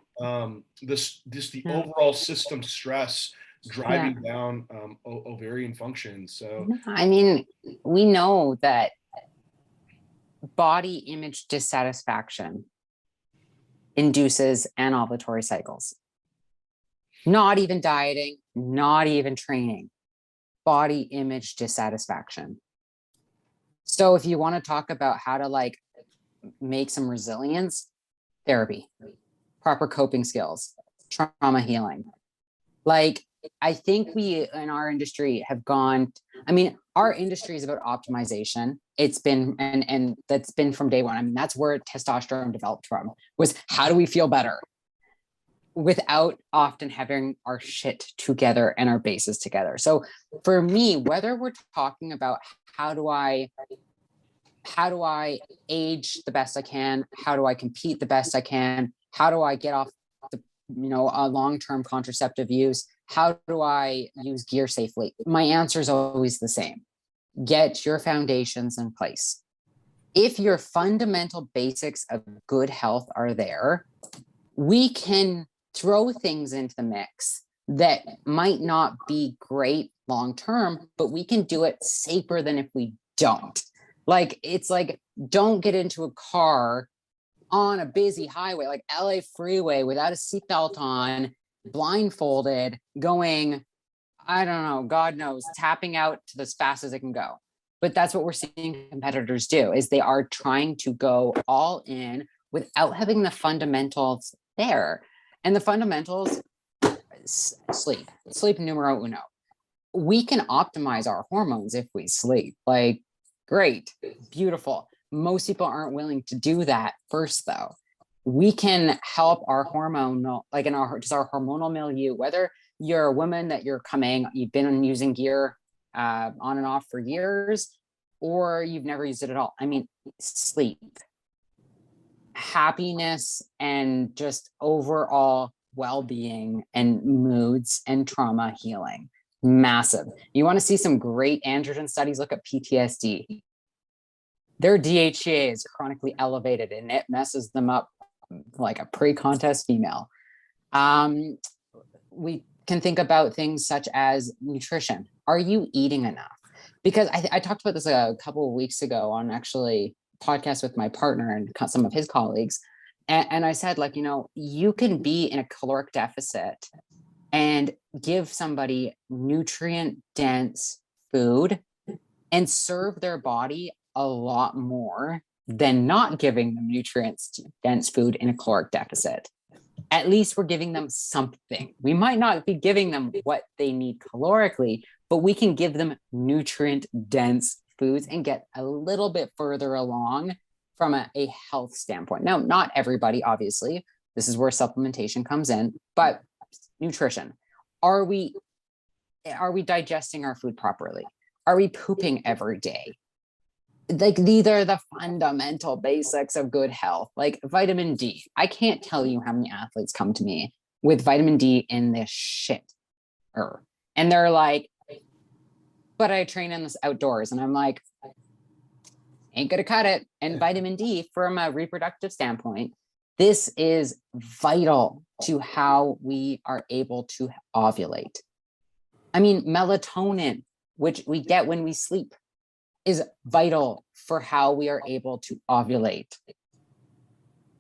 overall system stress driving down ovarian function. So I mean, we know that body image dissatisfaction induces anovulatory cycles. Not even dieting, not even training, body image dissatisfaction. So if you want to talk about how to like make some resilience, therapy, proper coping skills, trauma healing. Like, I think we in our industry have gone, I mean, our industry is about optimization. It's been, and that's been from day one. I mean, that's where testosterone developed from, was how do we feel better without often having our shit together and our bases together. So for me, whether we're talking about how do I age the best I can? How do I compete the best I can? How do I get off the, a long-term contraceptive use? How do I use gear safely? My answer is always the same. Get your foundations in place. If your fundamental basics of good health are there, we can throw things into the mix that might not be great long-term, but we can do it safer than if we don't. Like, it's like, don't get into a car on a busy highway, like LA freeway, without a seatbelt on, blindfolded, going, I don't know, God knows, tapping out to as fast as it can go. But that's what we're seeing competitors do, is they are trying to go all in without having the fundamentals there. And the fundamentals, sleep numero uno. We can optimize our hormones if we sleep. Like, great, beautiful. Most people aren't willing to do that first, though. We can help our hormonal, like in our hormonal milieu, whether you're a woman that you've been using gear on and off for years, or you've never used it at all. I mean, sleep, happiness, and just overall well-being and moods and trauma healing. Massive. You want to see some great androgen studies? Look at PTSD. Their DHEA is chronically elevated and it messes them up like a pre-contest female. We can think about things such as nutrition. Are you eating enough? Because I talked about this a couple of weeks ago on actually podcast with my partner and some of his colleagues. And I said, like, you can be in a caloric deficit and give somebody nutrient dense food and serve their body a lot more than not giving them nutrients dense food in a caloric deficit. At least we're giving them something. We might not be giving them what they need calorically, but we can give them nutrient dense foods and get a little bit further along from a health standpoint. Now, not everybody, obviously. This is where supplementation comes in, but nutrition. Are we digesting our food properly? Are we pooping every day? Like, these are the fundamental basics of good health. Like vitamin D. I can't tell you how many athletes come to me with vitamin D in this shit. And they're like, but I train in this outdoors. And I'm like, ain't gonna cut it. And vitamin D, from a reproductive standpoint, this is vital to how we are able to ovulate. I mean, melatonin, which we get when we sleep, is vital for how we are able to ovulate.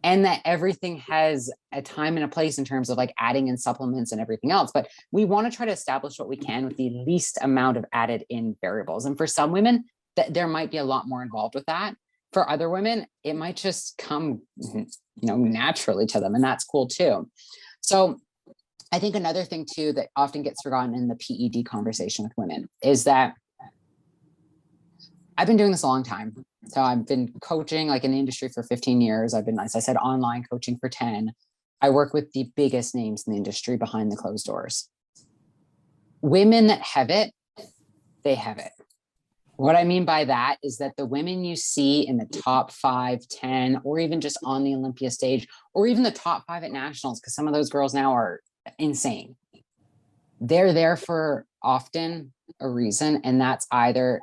And that everything has a time and a place in terms of like adding in supplements and everything else. But we want to try to establish what we can with the least amount of added in variables. And for some women, there might be a lot more involved with that. For other women, it might just come, naturally to them. And that's cool too. So I think another thing too that often gets forgotten in the PED conversation with women is that I've been doing this a long time. So I've been coaching like in the industry for 15 years. I've been, as I said, online coaching for 10. I work with the biggest names in the industry behind the closed doors. Women that have it, they have it. What I mean by that is that the women you see in the top 5, 10, or even just on the Olympia stage, or even the top 5 at nationals, because some of those girls now are insane. They're there for often a reason. And that's either,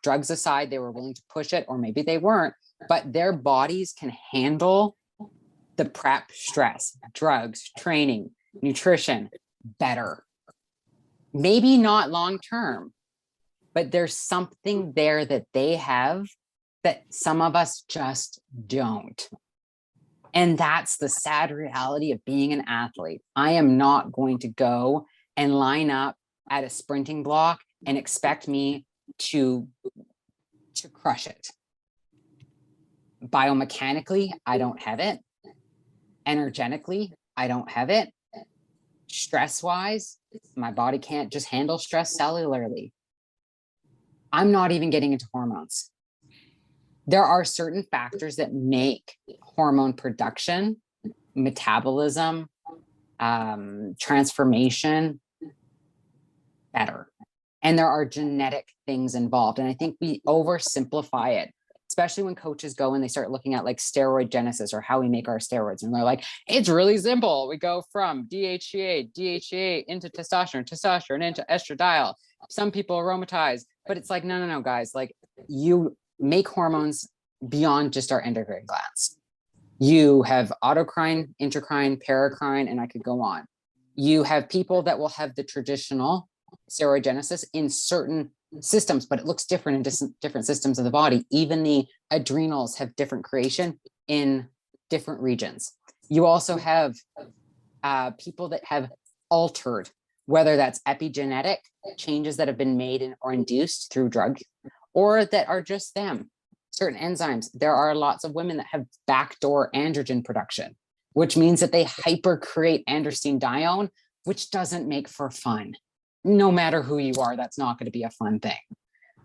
drugs aside, they were willing to push it, or maybe they weren't, but their bodies can handle the prep stress, drugs, training, nutrition better. Maybe not long term, but there's something there that they have that some of us just don't. And that's the sad reality of being an athlete. I am not going to go and line up at a sprinting block and expect me to crush it. Biomechanically, I don't have it. Energetically, I don't have it. Stress-wise, my body can't just handle stress cellularly. I'm not even getting into hormones. There are certain factors that make hormone production, metabolism, transformation better. And there are genetic things involved. And I think we oversimplify it, especially when coaches go and they start looking at like steroid genesis or how we make our steroids. And they're like, it's really simple. We go from DHEA into testosterone into estradiol. Some people aromatize, but it's like, no, guys, like you make hormones beyond just our endocrine glands. You have autocrine, intracrine, paracrine, and I could go on. You have people that will have the traditional steroidogenesis in certain systems, but it looks different in different systems of the body. Even the adrenals have different creation in different regions. You also have people that have altered, whether that's epigenetic changes that have been made or induced through drugs, or that are just them, certain enzymes. There are lots of women that have backdoor androgen production, which means that they hyper create androstenedione, which doesn't make for fun. No matter who you are, that's not going to be a fun thing.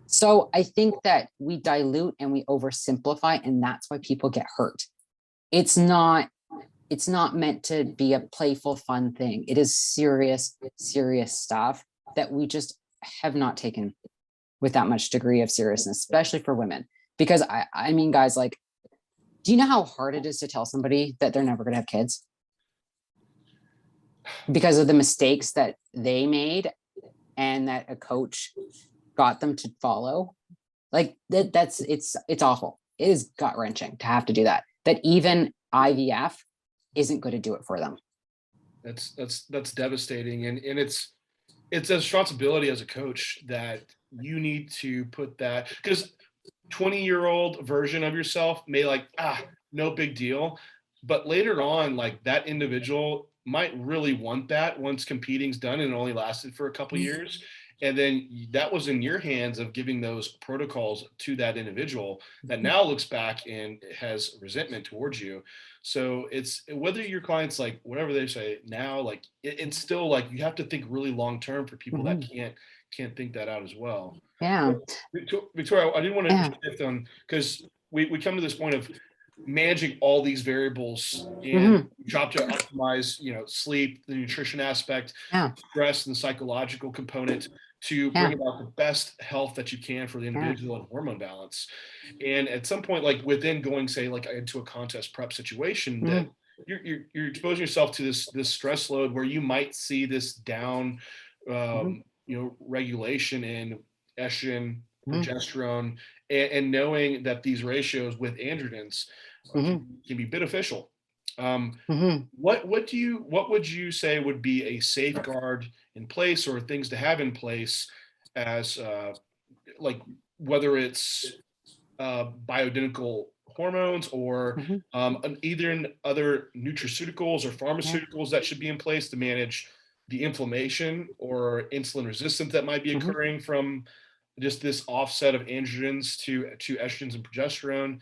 So I think that we dilute and we oversimplify, and that's why people get hurt. It's not meant to be a playful, fun thing. It is serious, serious stuff that we just have not taken with that much degree of seriousness, especially for women. Because I mean, guys, like, do you know how hard it is to tell somebody that they're never going to have kids because of the mistakes that they made and that a coach got them to follow? Like it's awful. It is gut wrenching to have to do that. That even IVF isn't going to do it for them. That's devastating, and it's a responsibility as a coach that you need to put that, because 20-year-old version of yourself may like, no big deal, but later on, like, that individual might really want that once competing's done and it only lasted for a couple years. And then that was in your hands of giving those protocols to that individual that now looks back and has resentment towards you. So it's whether your clients like whatever they say now, like it's still like you have to think really long term for people that can't think that out as well. Yeah. Victoria, I didn't want to shift on, because we come to this point of managing all these variables and job to optimize, sleep, the nutrition aspect, stress, and the psychological component to bring about the best health that you can for the individual and hormone balance. And at some point, like within going, say, like into a contest prep situation, that you're exposing yourself to this stress load where you might see this down, regulation in estrogen, progesterone, and knowing that these ratios with androgens can be beneficial. What would you say would be a safeguard in place, or things to have in place as like whether it's bioidentical hormones or either in other nutraceuticals or pharmaceuticals that should be in place to manage the inflammation or insulin resistance that might be occurring from just this offset of androgens to estrogens and progesterone?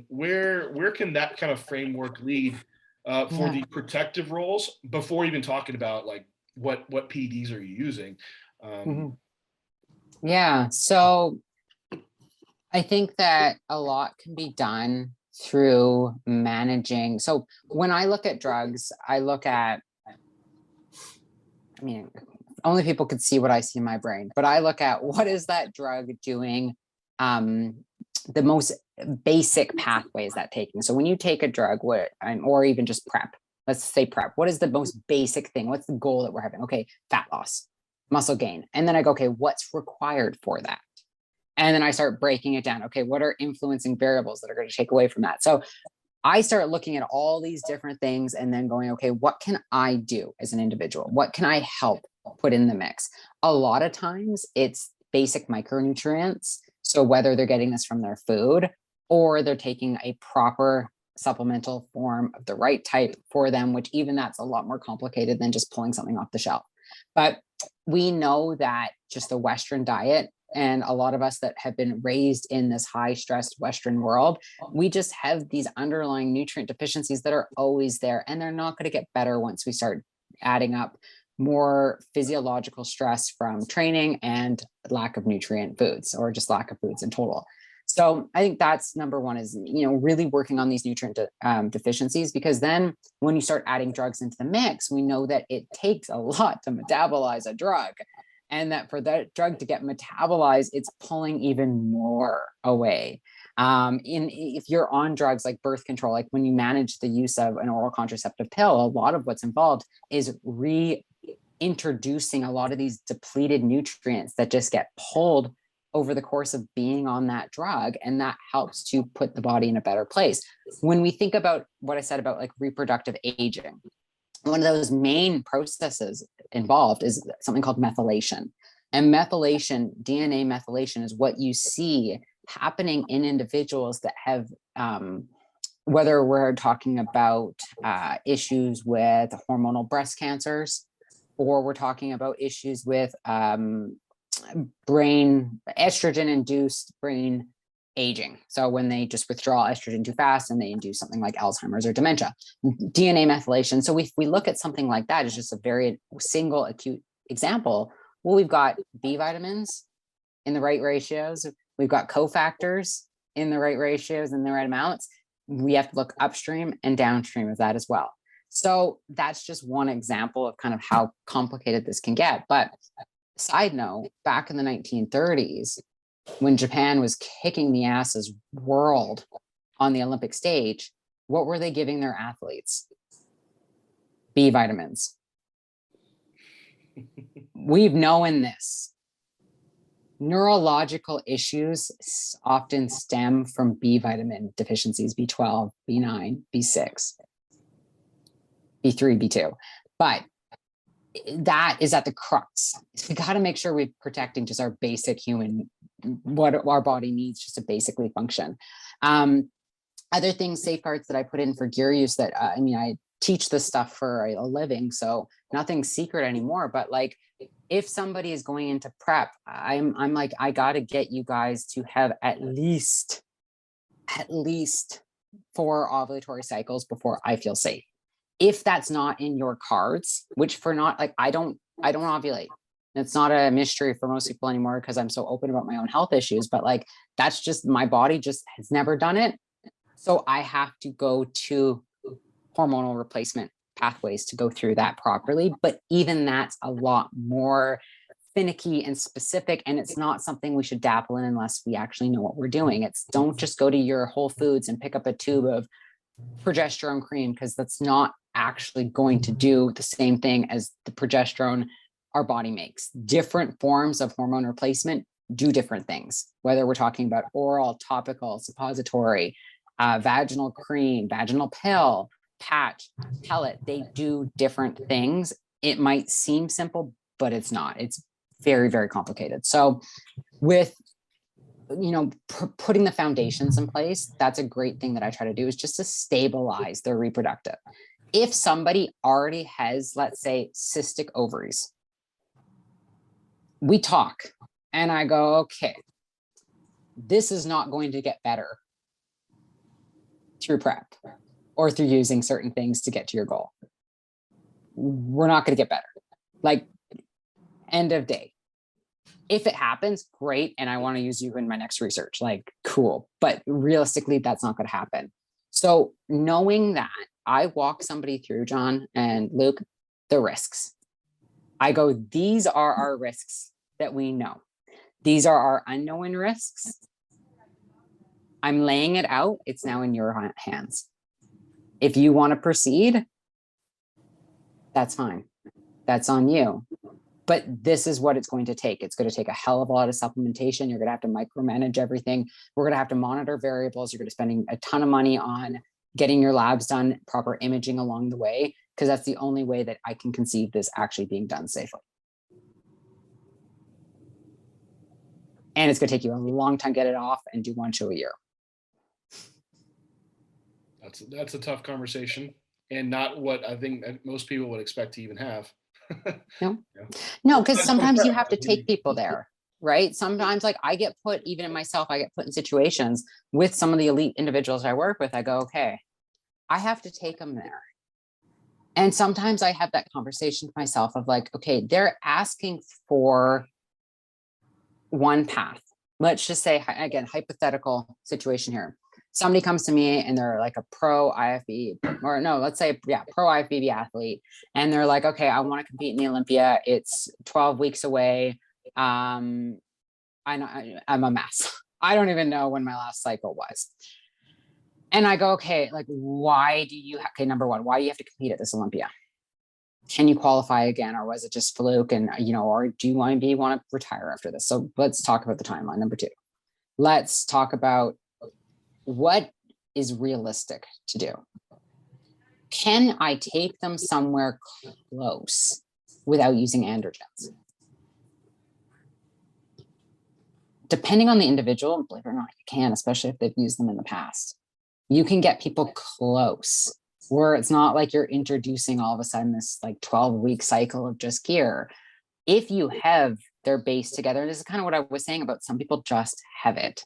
Where can that kind of framework lead for the protective roles, before even talking about like what PEDs are you using? Yeah, so I think that a lot can be done through managing. So when I look at drugs, only people could see what I see in my brain, but I look at what is that drug doing, the most basic pathways that taking. So when you take a drug, or even just prep, let's say prep, what is the most basic thing? What's the goal that we're having? Okay, fat loss, muscle gain. And then I go, okay, what's required for that? And then I start breaking it down. Okay, what are influencing variables that are going to take away from that? So I start looking at all these different things and then going, okay, what can I do as an individual? What can I help put in the mix? A lot of times it's basic micronutrients. So whether they're getting this from their food or they're taking a proper supplemental form of the right type for them, which even that's a lot more complicated than just pulling something off the shelf. But we know that just the Western diet, and a lot of us that have been raised in this high stressed Western world, we just have these underlying nutrient deficiencies that are always there, and they're not going to get better once we start adding up more physiological stress from training and lack of nutrient foods, or just lack of foods in total. So I think that's number one, is, really working on these nutrient deficiencies, because then when you start adding drugs into the mix, we know that it takes a lot to metabolize a drug. And that for that drug to get metabolized, it's pulling even more away. If you're on drugs like birth control, like when you manage the use of an oral contraceptive pill, a lot of what's involved is reintroducing a lot of these depleted nutrients that just get pulled over the course of being on that drug. And that helps to put the body in a better place. When we think about what I said about like reproductive aging, one of those main processes involved is something called methylation. And methylation, DNA methylation, is what you see happening in individuals that have, whether we're talking about issues with hormonal breast cancers, or we're talking about issues with estrogen-induced brain aging. So when they just withdraw estrogen too fast and they induce something like Alzheimer's or dementia, DNA methylation. So we look at something like that as just a very single acute example. Well, we've got B vitamins in the right ratios. We've got cofactors in the right ratios and the right amounts. We have to look upstream and downstream of that as well. So that's just one example of kind of how complicated this can get. But side note, back in the 1930s, when Japan was kicking the ass's world on the Olympic stage, what were they giving their athletes? B vitamins. We've known this. Neurological issues often stem from B vitamin deficiencies, B12, B9, B6, B3, B2. But that is at the crux. We got to make sure we're protecting just our basic human, what our body needs just to basically function. Other things, safeguards that I put in for gear use that, I teach this stuff for a living, so nothing's secret anymore, but like, if somebody is going into prep, I'm like, I got to get you guys to have at least 4 ovulatory cycles before I feel safe. If that's not in your cards, which for not, like, I don't ovulate. It's not a mystery for most people anymore because I'm so open about my own health issues, but like, that's just, my body just has never done it. So I have to go to hormonal replacement pathways to go through that properly. But even that's a lot more finicky and specific, and it's not something we should dabble in unless we actually know what we're doing. It's don't just go to your Whole Foods and pick up a tube of progesterone cream, because that's not actually going to do the same thing as the progesterone our body makes. Different forms of hormone replacement do different things, whether we're talking about oral, topical, suppository, vaginal cream, vaginal pill, patch, pellet. They do different things. It might seem simple, but it's not. It's very, very complicated. So with, putting the foundations in place, that's a great thing that I try to do, is just to stabilize their reproductive. If somebody already has, let's say, cystic ovaries, we talk and I go, okay, this is not going to get better through prep or through using certain things to get to your goal. We're not going to get better. Like, end of day. If it happens, great. And I want to use you in my next research, like, cool. But realistically, that's not going to happen. So knowing that, I walk somebody through, John and Luke, the risks. I go, these are our risks that we know. These are our unknown risks. I'm laying it out. It's now in your hands. If you want to proceed, that's fine. That's on you. But this is what it's going to take. It's going to take a hell of a lot of supplementation. You're going to have to micromanage everything. We're going to have to monitor variables. You're going to be spending a ton of money on getting your labs done, proper imaging along the way, because that's the only way that I can conceive this actually being done safely. And it's going to take you a long time to get it off and do 1 show a year. That's a tough conversation, and not what I think most people would expect to even have. No, because sometimes you have to take people there, right? Sometimes, like, I get put, even in myself, I get put in situations with some of the elite individuals I work with. I go, okay, I have to take them there. And sometimes I have that conversation with myself of like, okay, they're asking for one path. Let's just say, again, hypothetical situation here. Somebody comes to me and they're like a pro IFBB, or no, let's say, pro IFBB athlete. And they're like, okay, I want to compete in the Olympia. It's 12 weeks away. I'm a mess. I don't even know when my last cycle was. And I go, okay, like, why do you, number one, why do you have to compete at this Olympia? Can you qualify again? Or was it just fluke? And, or do you want to retire after this? So let's talk about the timeline. Number 2, let's talk about what is realistic to do. Can I take them somewhere close without using androgens? Depending on the individual, believe it or not, you can, especially if they've used them in the past. You can get people close where it's not like you're introducing all of a sudden this like 12-week cycle of just gear. If you have their base together, and this is kind of what I was saying about some people just have it.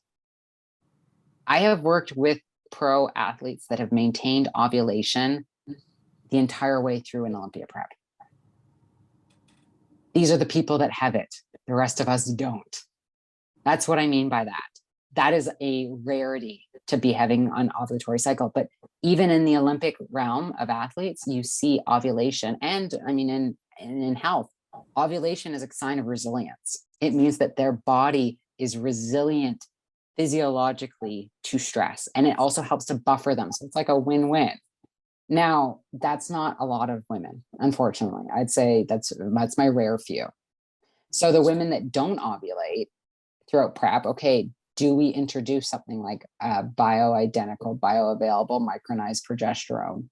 I have worked with pro athletes that have maintained ovulation the entire way through an Olympia prep. These are the people that have it. The rest of us don't. That's what I mean by that. That is a rarity to be having an ovulatory cycle. But even in the Olympic realm of athletes, you see ovulation. And I mean, in health, ovulation is a sign of resilience. It means that their body is resilient physiologically to stress. And it also helps to buffer them. So it's like a win-win. Now, that's not a lot of women, unfortunately. I'd say that's my rare few. So the women that don't ovulate throughout prep, okay, do we introduce something like bioidentical, bioavailable micronized progesterone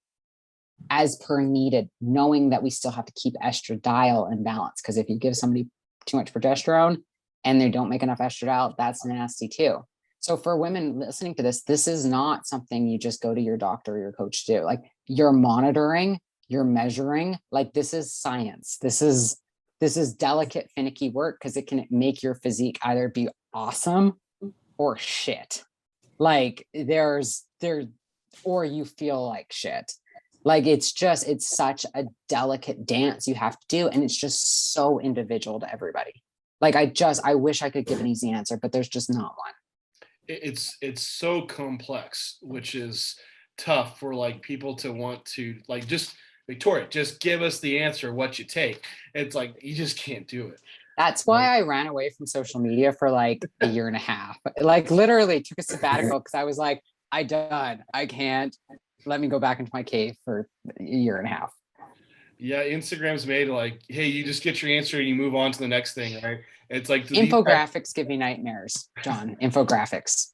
as per needed, knowing that we still have to keep estradiol in balance? Because if you give somebody too much progesterone and they don't make enough estradiol, that's nasty too. So for women listening to this, this is not something you just go to your doctor or your coach to do. Like, you're monitoring, you're measuring, like this is science. This is delicate, finicky work, because it can make your physique either be awesome or shit. Like or you feel like shit. Like it's such a delicate dance you have to do. And it's just so individual to everybody. Like I wish I could give an easy answer, but there's just not one. It's so complex, which is tough for like people to want to like, just Victoria, just give us the answer, what you take. It's like, you just can't do it. That's why I ran away from social media for like a year and a half. Like literally took a sabbatical because I was like, I can't. Let me go back into my cave for a year and a half. Yeah, Instagram's made like, hey, you just get your answer and you move on to the next thing, right? It's like infographics give me nightmares, John. Infographics.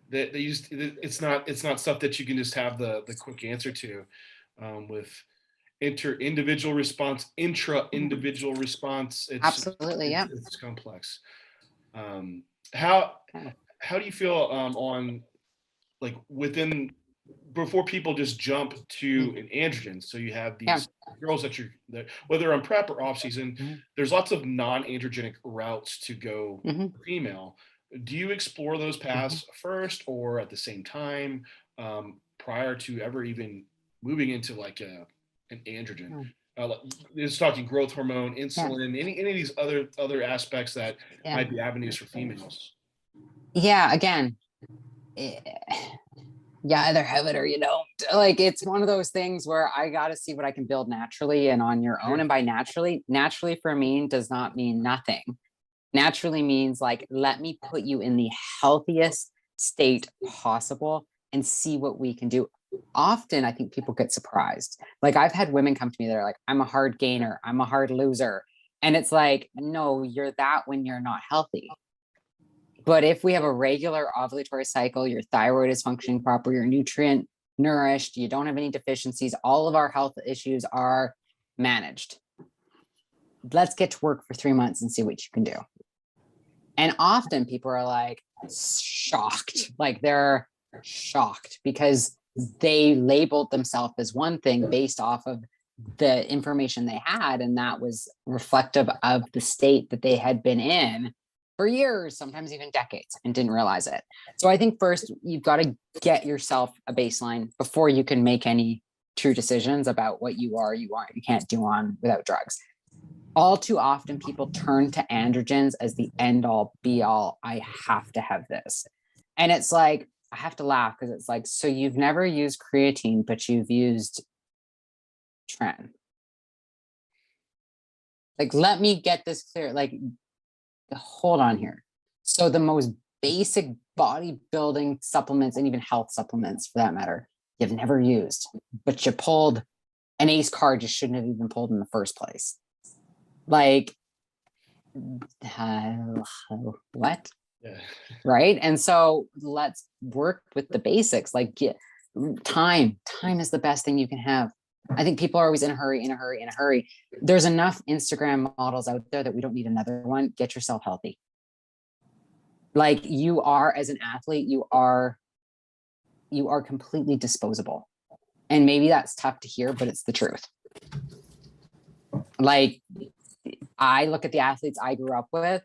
They use it's not stuff that you can just have the quick answer to, with individual response, intra-individual response. Absolutely, yeah. It's complex. How do you feel on like within, before people just jump to an androgen? So you have these girls that whether on prep or off season, there's lots of non-androgenic routes to go female. Do you explore those paths first or at the same time, prior to ever even moving into like an androgen? It's talking growth hormone, insulin, any of these other aspects that might be avenues for females. Yeah, again, you either have it or you don't. Like, it's one of those things where I got to see what I can build naturally and on your own. And by naturally for me does not mean nothing. Naturally means like, let me put you in the healthiest state possible and see what we can do. Often I think people get surprised. Like, I've had women come to me that are like, I'm a hard gainer, I'm a hard loser. And it's like, no, you're that when you're not healthy. But if we have a regular ovulatory cycle, your thyroid is functioning proper, you're nutrient nourished, you don't have any deficiencies, all of our health issues are managed. Let's get to work for 3 months and see what you can do. And often people are like shocked, like they're shocked because they labeled themselves as one thing based off of the information they had. And that was reflective of the state that they had been in for years, sometimes even decades, and didn't realize it. So I think first you've got to get yourself a baseline before you can make any true decisions about what you can't do on without drugs. All too often people turn to androgens as the end all be all. I have to have this. And it's like, I have to laugh because it's like, so you've never used creatine, but you've used tren. Like, let me get this clear. Like, hold on here. So the most basic bodybuilding supplements and even health supplements for that matter, you've never used, but you pulled an ace card you shouldn't have even pulled in the first place. Like, what? Yeah. Right. And so let's work with the basics. Like, get time is the best thing you can have. I think people are always in a hurry. There's enough Instagram models out there that we don't need another one. Get yourself healthy. Like, you are, as an athlete, you are completely disposable. And maybe that's tough to hear, but it's the truth. Like, I look at the athletes I grew up with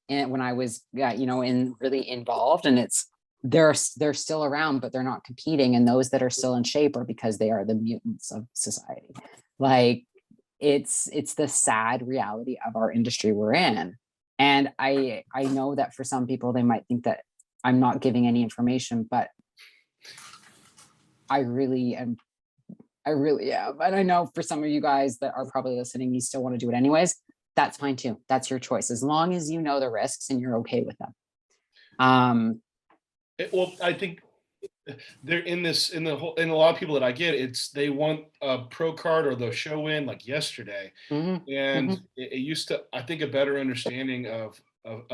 and when I was, really involved, and it's they're still around, but they're not competing. And those that are still in shape are because they are the mutants of society. Like it's the sad reality of our industry we're in. And I know that for some people, they might think that I'm not giving any information, but I really am. I really am. And I know for some of you guys that are probably listening, you still want to do it anyways. That's fine too. That's your choice. As long as you know the risks and you're okay with them. Well, I think they're in a lot of people that I get, they want a pro card or they'll show in like yesterday. And it used to, I think, a better understanding of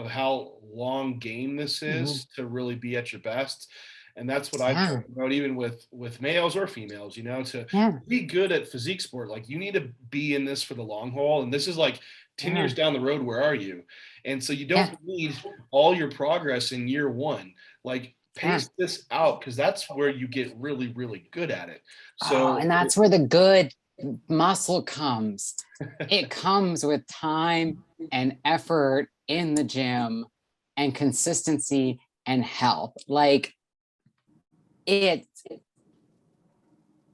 how long game this is to really be at your best. And that's what I try to promote, even with males or females, to be good at physique sport. Like, you need to be in this for the long haul. And this is like 10 years down the road, where are you? And so you don't need all your progress in year one. Like, pace this out, because that's where you get really, really good at it. So, and that's where the good muscle comes. It comes with time and effort in the gym and consistency and health. Like and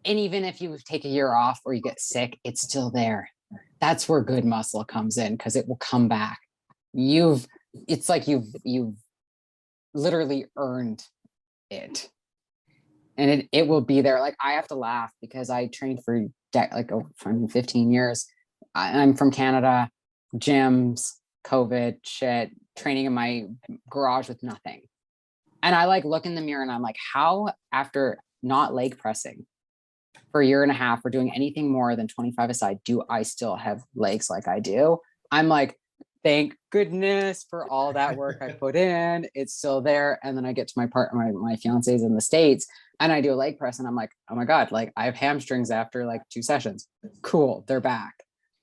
even if you take a year off or you get sick, it's still there. That's where good muscle comes in, because it will come back. It's like you've literally earned it, and it will be there. Like, I have to laugh because I trained for 15 years. I'm from Canada, gyms, COVID shit, training in my garage with nothing. And I like look in the mirror and I'm like, how, after not leg pressing for a year and a half or doing anything more than 25 aside, do I still have legs like I do? I'm like, thank goodness for all that work I put in. It's still there. And then I get to my partner, my fiance's in the States, and I do a leg press and I'm like, oh my God, like I have hamstrings after like 2 sessions. Cool, they're back.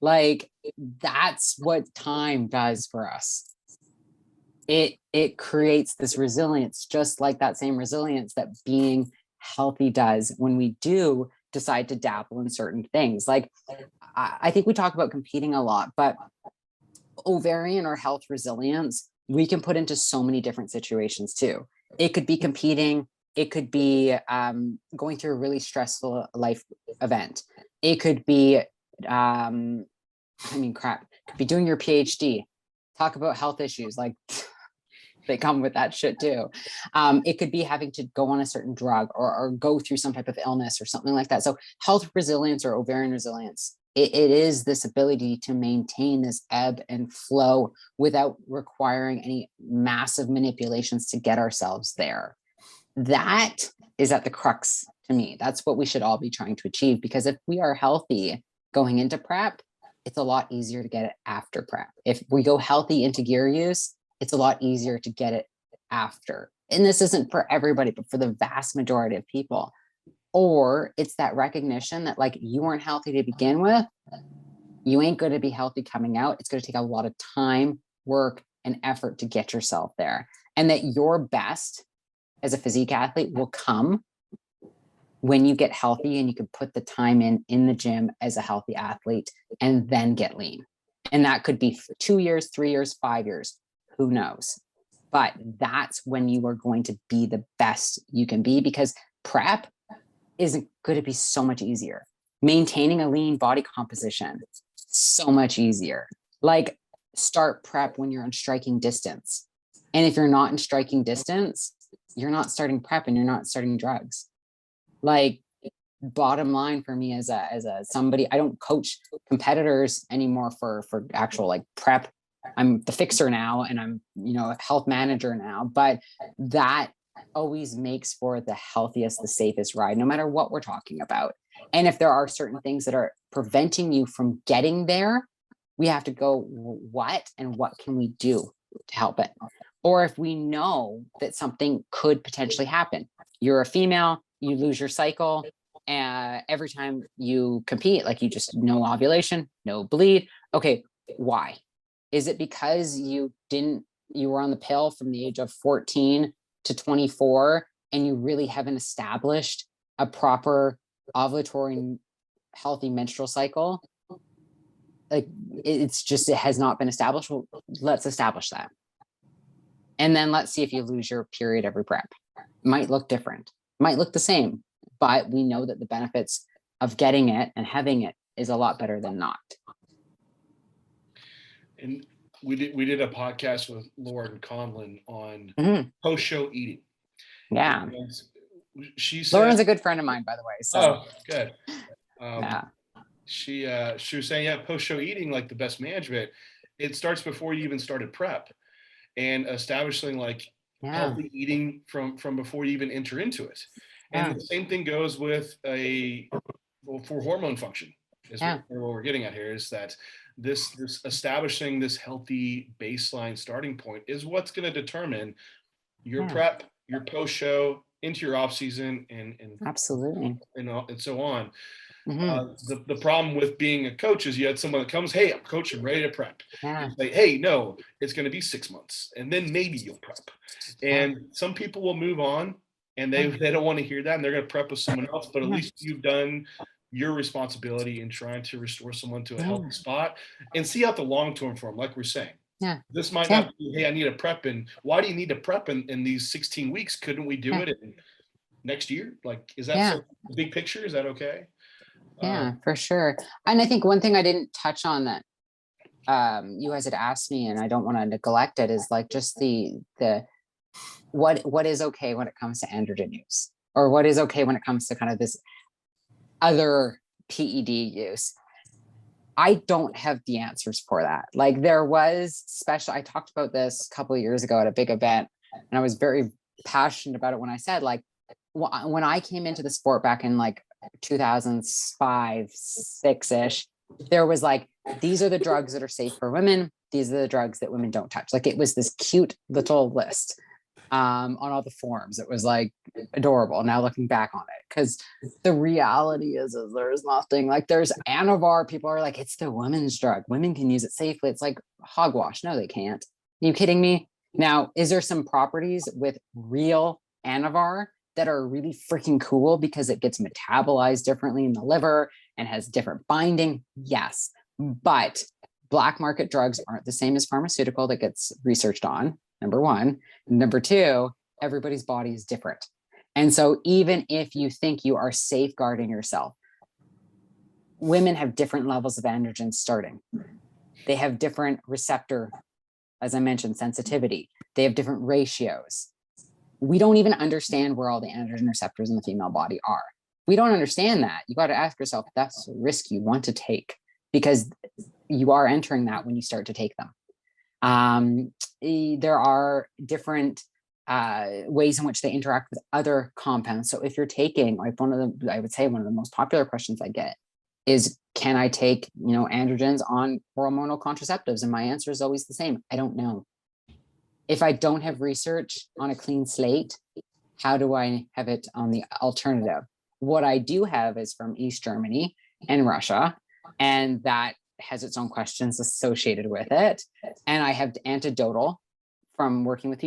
Like, that's what time does for us. It creates this resilience, just like that same resilience that being healthy does when we do decide to dabble in certain things. Like, I think we talk about competing a lot, but ovarian or health resilience, we can put into so many different situations too. It could be competing. It could be going through a really stressful life event. It could be, it could be doing your PhD. Talk about health issues, like they come with that shit too. It could be having to go on a certain drug or go through some type of illness or something like that. So health resilience or ovarian resilience, it is this ability to maintain this ebb and flow without requiring any massive manipulations to get ourselves there. That is at the crux to me. That's what we should all be trying to achieve, because if we are healthy going into prep, it's a lot easier to get it after prep. If we go healthy into gear use, it's a lot easier to get it after. And this isn't for everybody, but for the vast majority of people. Or it's that recognition that, like, you weren't healthy to begin with. You ain't going to be healthy coming out. It's going to take a lot of time, work, and effort to get yourself there. And that your best as a physique athlete will come when you get healthy and you can put the time in the gym as a healthy athlete and then get lean. And that could be 2 years, 3 years, 5 years. Who knows? But that's when you are going to be the best you can be, because prep isn't going to be so much easier. Maintaining a lean body composition, so much easier. Like, start prep when you're in striking distance. And if you're not in striking distance, you're not starting prep and you're not starting drugs. Like, bottom line for me as a somebody, I don't coach competitors anymore for actual like prep. I'm the fixer now, and I'm, a health manager now, but that always makes for the healthiest, the safest ride, no matter what we're talking about. And if there are certain things that are preventing you from getting there, we have to go, what can we do to help it? Or if we know that something could potentially happen, you're a female, you lose your cycle, and every time you compete, like, you just no ovulation, no bleed. Okay, why? Is it because you were on the pill from the age of 14 to 24 and you really haven't established a proper ovulatory healthy menstrual cycle? Like, it has not been established. Well, let's establish that. And then let's see if you lose your period every prep. might look different, might look the same, but we know that the benefits of getting it and having it is a lot better than not. And we did a podcast with Lauren Conlon on Mhm. post-show eating. Yeah. And she said, Lauren's a good friend of mine, by the way. So oh, good. yeah. She was saying, yeah, post-show eating, like the best management, it starts before you even started prep, and establishing like healthy eating from before you even enter into it. And the same thing goes with for hormone function, is what we're getting at here, is that this establishing this healthy baseline starting point is what's going to determine your prep, your post-show, into your off season, and Absolutely. and so on. The problem with being a coach is you had someone that comes, hey, I'm coach, I'm ready to prep. You say, hey, no, it's going to be 6 months, and then maybe you'll prep. And some people will move on, and they don't want to hear that, and they're going to prep with someone else. But at least you've done your responsibility in trying to restore someone to a healthy spot, and see out the long term for them. Like we're saying, this might not be, hey, I need a prep, and why do you need to prep in these 16 weeks? Couldn't we do it in next year? Like, is that the big picture? Is that okay? Yeah, for sure. And I think one thing I didn't touch on that you guys had asked me, and I don't want to neglect it, is like just the what is okay when it comes to androgen use, or what is okay when it comes to kind of this other PED use. I don't have the answers for that. Like there was I talked about this a couple of years ago at a big event, and I was very passionate about it when I said, like, when I came into the sport back in like 2005, 6-ish, there was like, these are the drugs that are safe for women. These are the drugs that women don't touch. Like it was this cute little list on all the forums. It was like adorable now looking back on it, because the reality is there's nothing. Like there's Anavar, people are like, it's the women's drug, women can use it safely. It's like hogwash. No, they can't. Are you kidding me? Now, is there some properties with real Anavar that are really freaking cool because it gets metabolized differently in the liver and has different binding? Yes, but black market drugs aren't the same as pharmaceutical that gets researched on, number one. Number two, everybody's body is different. And so even if you think you are safeguarding yourself, women have different levels of androgen starting. They have different receptor, as I mentioned, sensitivity. They have different ratios. We don't even understand where all the androgen receptors in the female body are. We don't understand that. You got to ask yourself, that's a risk you want to take, because you are entering that when you start to take them. There are different ways in which they interact with other compounds. So if you're taking, like I would say one of the most popular questions I get is, can I take, androgens on hormonal contraceptives? And my answer is always the same. I don't know. If I don't have research on a clean slate, how do I have it on the alternative? What I do have is from East Germany and Russia, and that has its own questions associated with it. And I have anecdotal from working with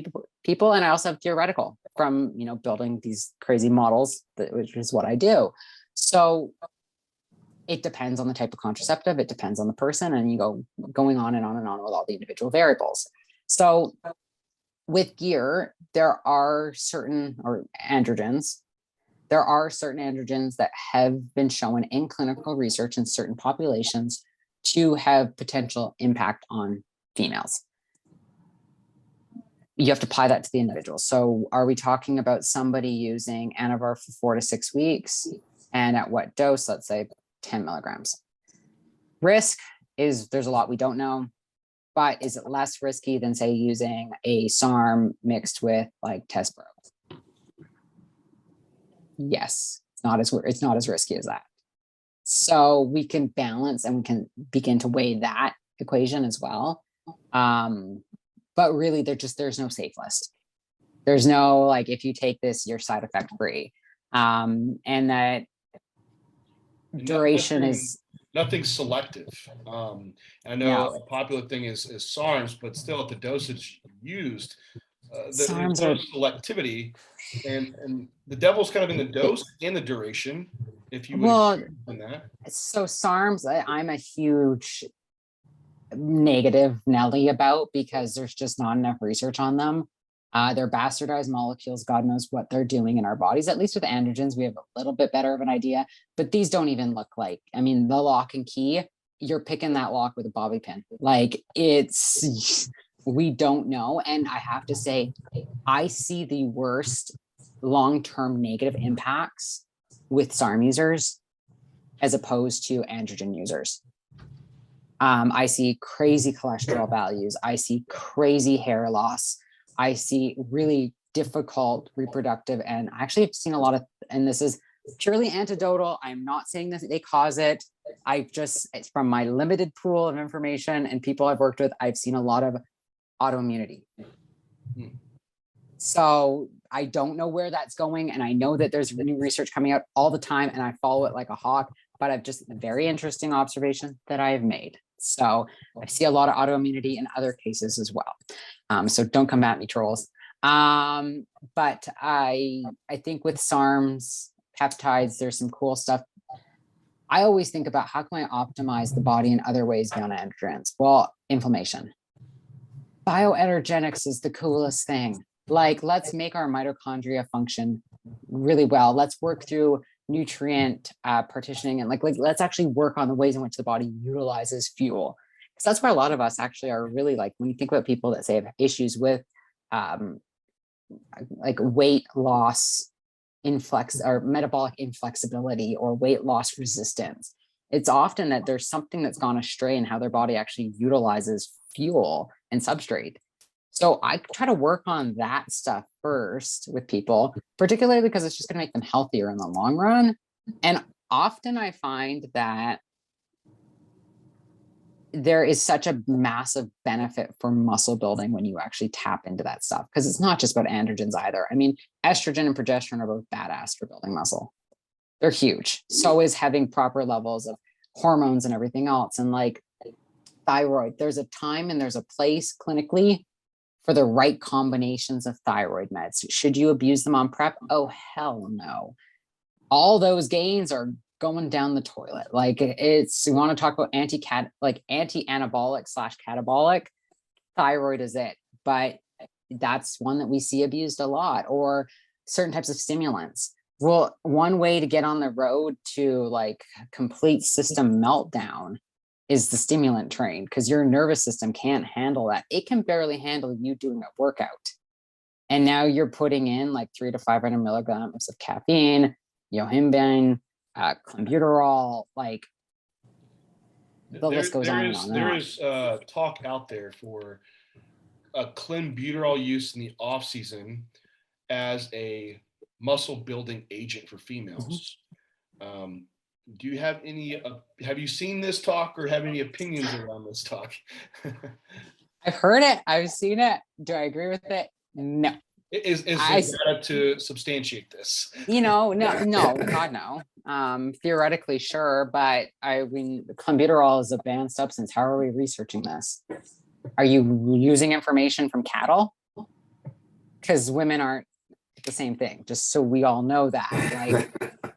people, and I also have theoretical from building these crazy models, which is what I do. So it depends on the type of contraceptive, it depends on the person, and you go going on and on and on with all the individual variables. So with gear, there are certain androgens that have been shown in clinical research in certain populations to have potential impact on females. You have to apply that to the individual. So are we talking about somebody using Anavar for 4 to 6 weeks, and at what dose? Let's say 10 milligrams. Risk is, there's a lot we don't know. But is it less risky than, say, using a SARM mixed with like Tespro? Yes, it's not as risky as that. So we can balance and we can begin to weigh that equation as well. But really, there's no safe list. There's no like, if you take this, you're side effect free, and that duration is. Nothing selective. I know a popular thing is SARMs, but still at the dosage used, there's no selectivity, and the devil's kind of in the dose and the duration. If you would in that. So SARMs, I'm a huge negative Nelly about, because there's just not enough research on them. They're bastardized molecules. God knows what they're doing in our bodies. At least with androgens, we have a little bit better of an idea, but these don't even look like, I mean, the lock and key, you're picking that lock with a bobby pin. Like we don't know. And I have to say, I see the worst long-term negative impacts with SARM users as opposed to androgen users. I see crazy cholesterol values. I see crazy hair loss. I see really difficult reproductive, and actually I've seen a lot of, and this is purely anecdotal. I'm not saying that they cause it. It's from my limited pool of information and people I've worked with, I've seen a lot of autoimmunity. So I don't know where that's going. And I know that there's new research coming out all the time and I follow it like a hawk, but I've just a very interesting observation that I have made. So I see a lot of autoimmunity in other cases as well. So don't come at me, trolls. But I think with SARMs, peptides, there's some cool stuff. I always think about how can I optimize the body in other ways beyond androgens? Well, inflammation. Bioenergetics is the coolest thing. Like, let's make our mitochondria function really well. Let's work through nutrient partitioning and like let's actually work on the ways in which the body utilizes fuel. Because that's where a lot of us actually are really, like, when you think about people that say have issues with like weight loss, or metabolic inflexibility or weight loss resistance, it's often that there's something that's gone astray in how their body actually utilizes fuel and substrate. So I try to work on that stuff first with people, particularly because it's just going to make them healthier in the long run. And often I find that there is such a massive benefit for muscle building when you actually tap into that stuff, because it's not just about androgens either. I mean, estrogen and progesterone are both badass for building muscle. They're huge. So is having proper levels of hormones and everything else. And like thyroid, there's a time and there's a place clinically for the right combinations of thyroid meds. Should you abuse them on PrEP? Oh, hell no. All those gains are going down the toilet. Like, it's, you want to talk about anti-anabolic / catabolic, thyroid is it. But that's one that we see abused a lot, or certain types of stimulants. Well, one way to get on the road to like complete system meltdown is the stimulant train, because your nervous system can't handle that. It can barely handle you doing a workout. And now you're putting in like 300 to 500 milligrams of caffeine, yohimbine, clenbuterol, like the list goes on and on. There is talk out there for a clenbuterol use in the off season as a muscle building agent for females. Do you have any, have you seen this talk or have any opinions around this talk? I've heard it. I've seen it. Do I agree with it? No. Is there data to substantiate this? No, God, no. Theoretically, sure. But I mean, clenbuterol is a banned substance. How are we researching this? Are you using information from cattle? Because women aren't the same thing, just so we all know that. Like,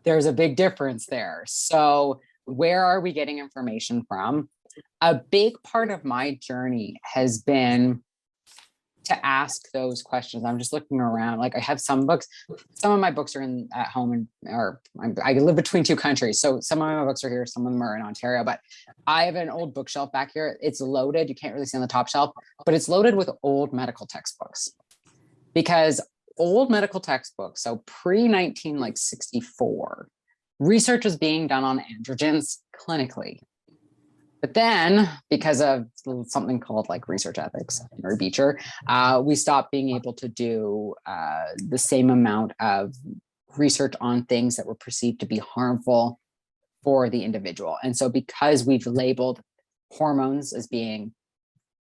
there's a big difference there. So where are we getting information from? A big part of my journey has been to ask those questions. I'm just looking around. Like, I have some books. Some of my books are at home, I live between two countries. So some of my books are here, some of them are in Ontario, but I have an old bookshelf back here. It's loaded. You can't really see on the top shelf, but it's loaded with old medical textbooks, because old medical textbooks, so pre-1964, research was being done on androgens clinically. But then, because of something called like research ethics or Beecher, we stopped being able to do the same amount of research on things that were perceived to be harmful for the individual. And so because we've labeled hormones as being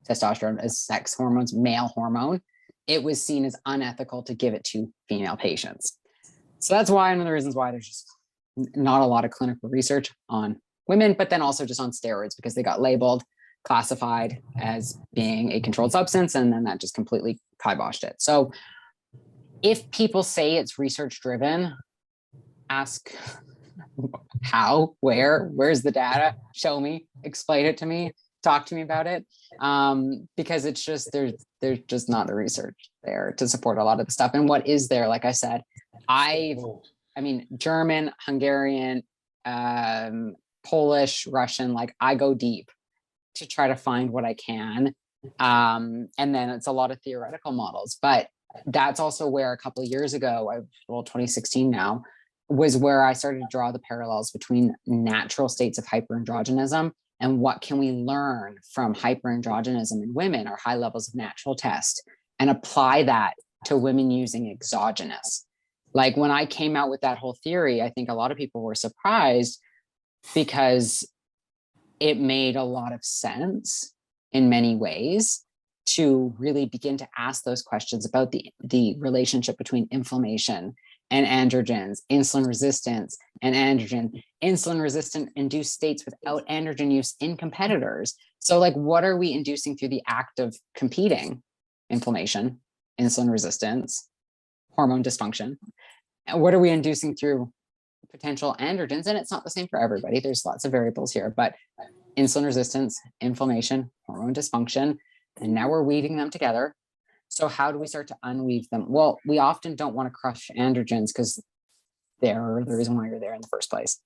testosterone as sex hormones, male hormone, it was seen as unethical to give it to female patients. So that's why, one of the reasons why there's just not a lot of clinical research on women, but then also just on steroids, because they got labeled, classified as being a controlled substance, and then that just completely kiboshed it. So if people say it's research driven, ask how, where's the data? Show me, explain it to me, talk to me about it. Because it's just, there's just not the research there to support a lot of the stuff. And what is there, like I said, I mean, German, Hungarian, Polish, Russian, like I go deep to try to find what I can. And then it's a lot of theoretical models, but that's also where a couple of years ago, 2016 now, was where I started to draw the parallels between natural states of hyperandrogenism and what can we learn from hyperandrogenism in women or high levels of natural test, and apply that to women using exogenous. Like when I came out with that whole theory, I think a lot of people were surprised because it made a lot of sense in many ways to really begin to ask those questions about the relationship between inflammation and androgens, insulin resistance and androgen, insulin resistant induced states without androgen use in competitors. So like, what are we inducing through the act of competing? Inflammation, insulin resistance, hormone dysfunction. And what are we inducing through potential androgens? And it's not the same for everybody. There's lots of variables here, but insulin resistance, inflammation, hormone dysfunction, and now we're weaving them together. So how do we start to unweave them? Well, we often don't want to crush androgens because they're the reason why you're there in the first place.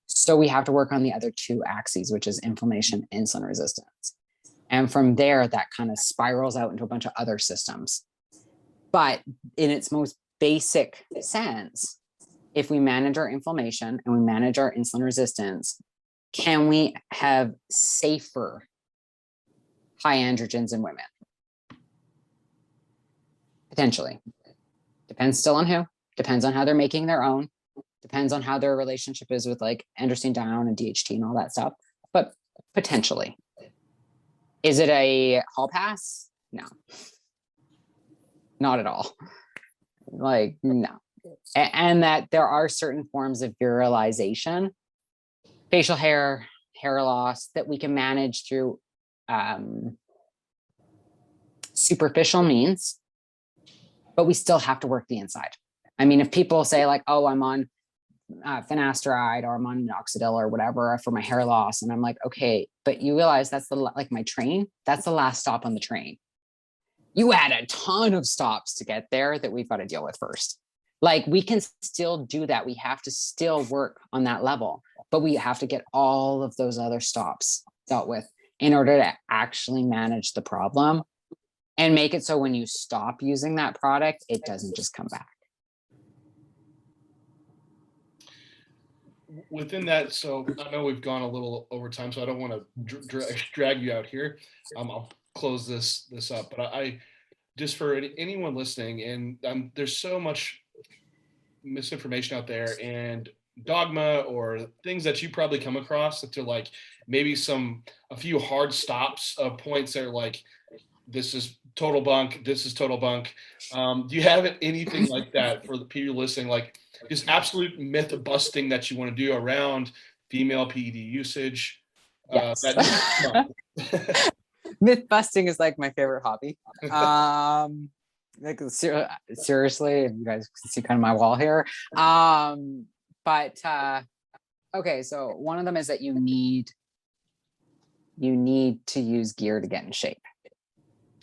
So we have to work on the other two axes, which is inflammation, insulin resistance. And from there, that kind of spirals out into a bunch of other systems. But in its most basic sense, if we manage our inflammation and we manage our insulin resistance, can we have safer high androgens in women? Potentially. Depends still on who, depends on how they're making their own, depends on how their relationship is with like androstenedione and DHT and all that stuff, but potentially. Is it a hall pass? No, not at all. Like, no. And that there are certain forms of virilization, facial hair, hair loss that we can manage through superficial means, but we still have to work the inside. I mean, if people say like, oh, I'm on finasteride or I'm on minoxidil or whatever for my hair loss, and I'm like, okay, but you realize that's like my train, that's the last stop on the train. You add a ton of stops to get there that we've got to deal with first. Like we can still do that. We have to still work on that level, but we have to get all of those other stops dealt with in order to actually manage the problem and make it so when you stop using that product, it doesn't just come back. Within that, so I know we've gone a little over time, so I don't want to drag you out here. I'll close this up, but I just for anyone listening, and there's so much misinformation out there and dogma or things that you probably come across that are like maybe a few hard stops of points that are like, this is total bunk, this is total bunk. Do you have anything like that for the people listening, like just absolute myth busting that you want to do around female PED usage? Yes. Myth busting is like my favorite hobby. Like seriously, you guys can see kind of my wall here. But okay, so one of them is that you need to use gear to get in shape,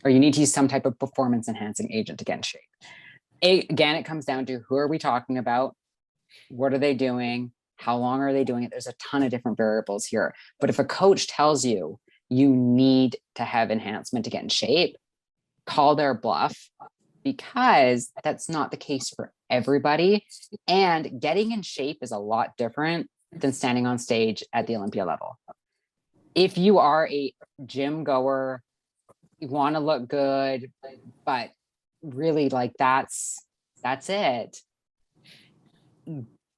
or you need to use some type of performance enhancing agent to get in shape. Again, it comes down to who are we talking about? What are they doing? How long are they doing it? There's a ton of different variables here. But if a coach tells you you need to have enhancement to get in shape, call their bluff, because that's not the case for everybody. And getting in shape is a lot different than standing on stage at the Olympia level. If you are a gym goer, you want to look good, but really like that's it.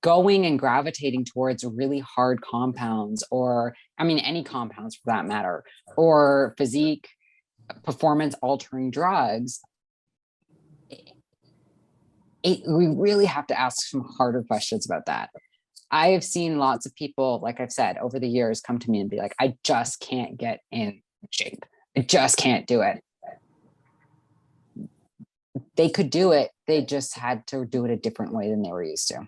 Going and gravitating towards really hard compounds, or I mean any compounds for that matter, or physique performance altering drugs, we really have to ask some harder questions about that. I have seen lots of people, like I've said, over the years come to me and be like, I just can't get in shape. I just can't do it. They could do it. They just had to do it a different way than they were used to.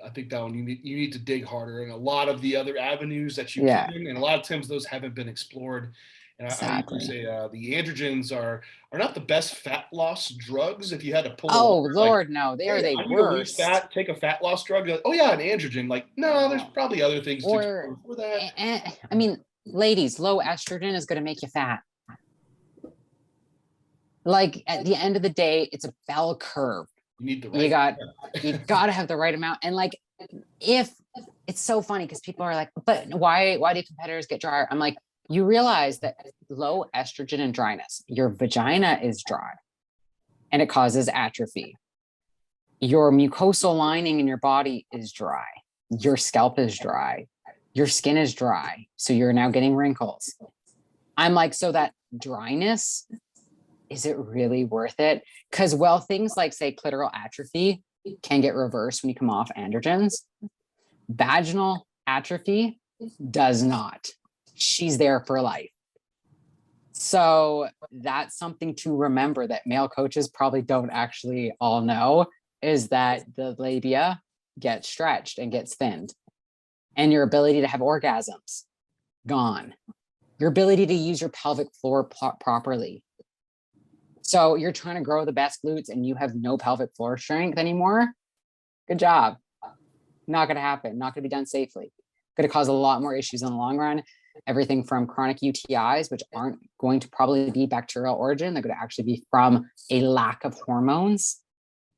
I think that one you need to dig harder, and a lot of the other avenues that you can, and a lot of times those haven't been explored. And I usually Exactly. say the androgens are not the best fat loss drugs. If you had to pull a Oh, lever, like, Lord, no, they are hey, the I need to lose worst. fat, take a fat loss drug. You're like, oh yeah, an androgen. Like, no, there's probably other things to Or, explore for that. I mean, ladies, low estrogen is going to make you fat. Like at the end of the day, it's a bell curve. You need the You right. got to have the right amount. And like, if it's so funny because people are like, but why do competitors get drier? I'm like, you realize that low estrogen and dryness, your vagina is dry and it causes atrophy. Your mucosal lining in your body is dry. Your scalp is dry. Your skin is dry. So you're now getting wrinkles. I'm like, so that dryness, is it really worth it? Because, well, things like, say, clitoral atrophy can get reversed when you come off androgens. Vaginal atrophy does not. She's there for life. So that's something to remember that male coaches probably don't actually all know, is that the labia gets stretched and gets thinned, and your ability to have orgasms gone. Your ability to use your pelvic floor properly. So you're trying to grow the best glutes and you have no pelvic floor strength anymore. Good job. Not going to happen. Not going to be done safely. Going to cause a lot more issues in the long run. Everything from chronic UTIs, which aren't going to probably be bacterial origin. They're going to actually be from a lack of hormones,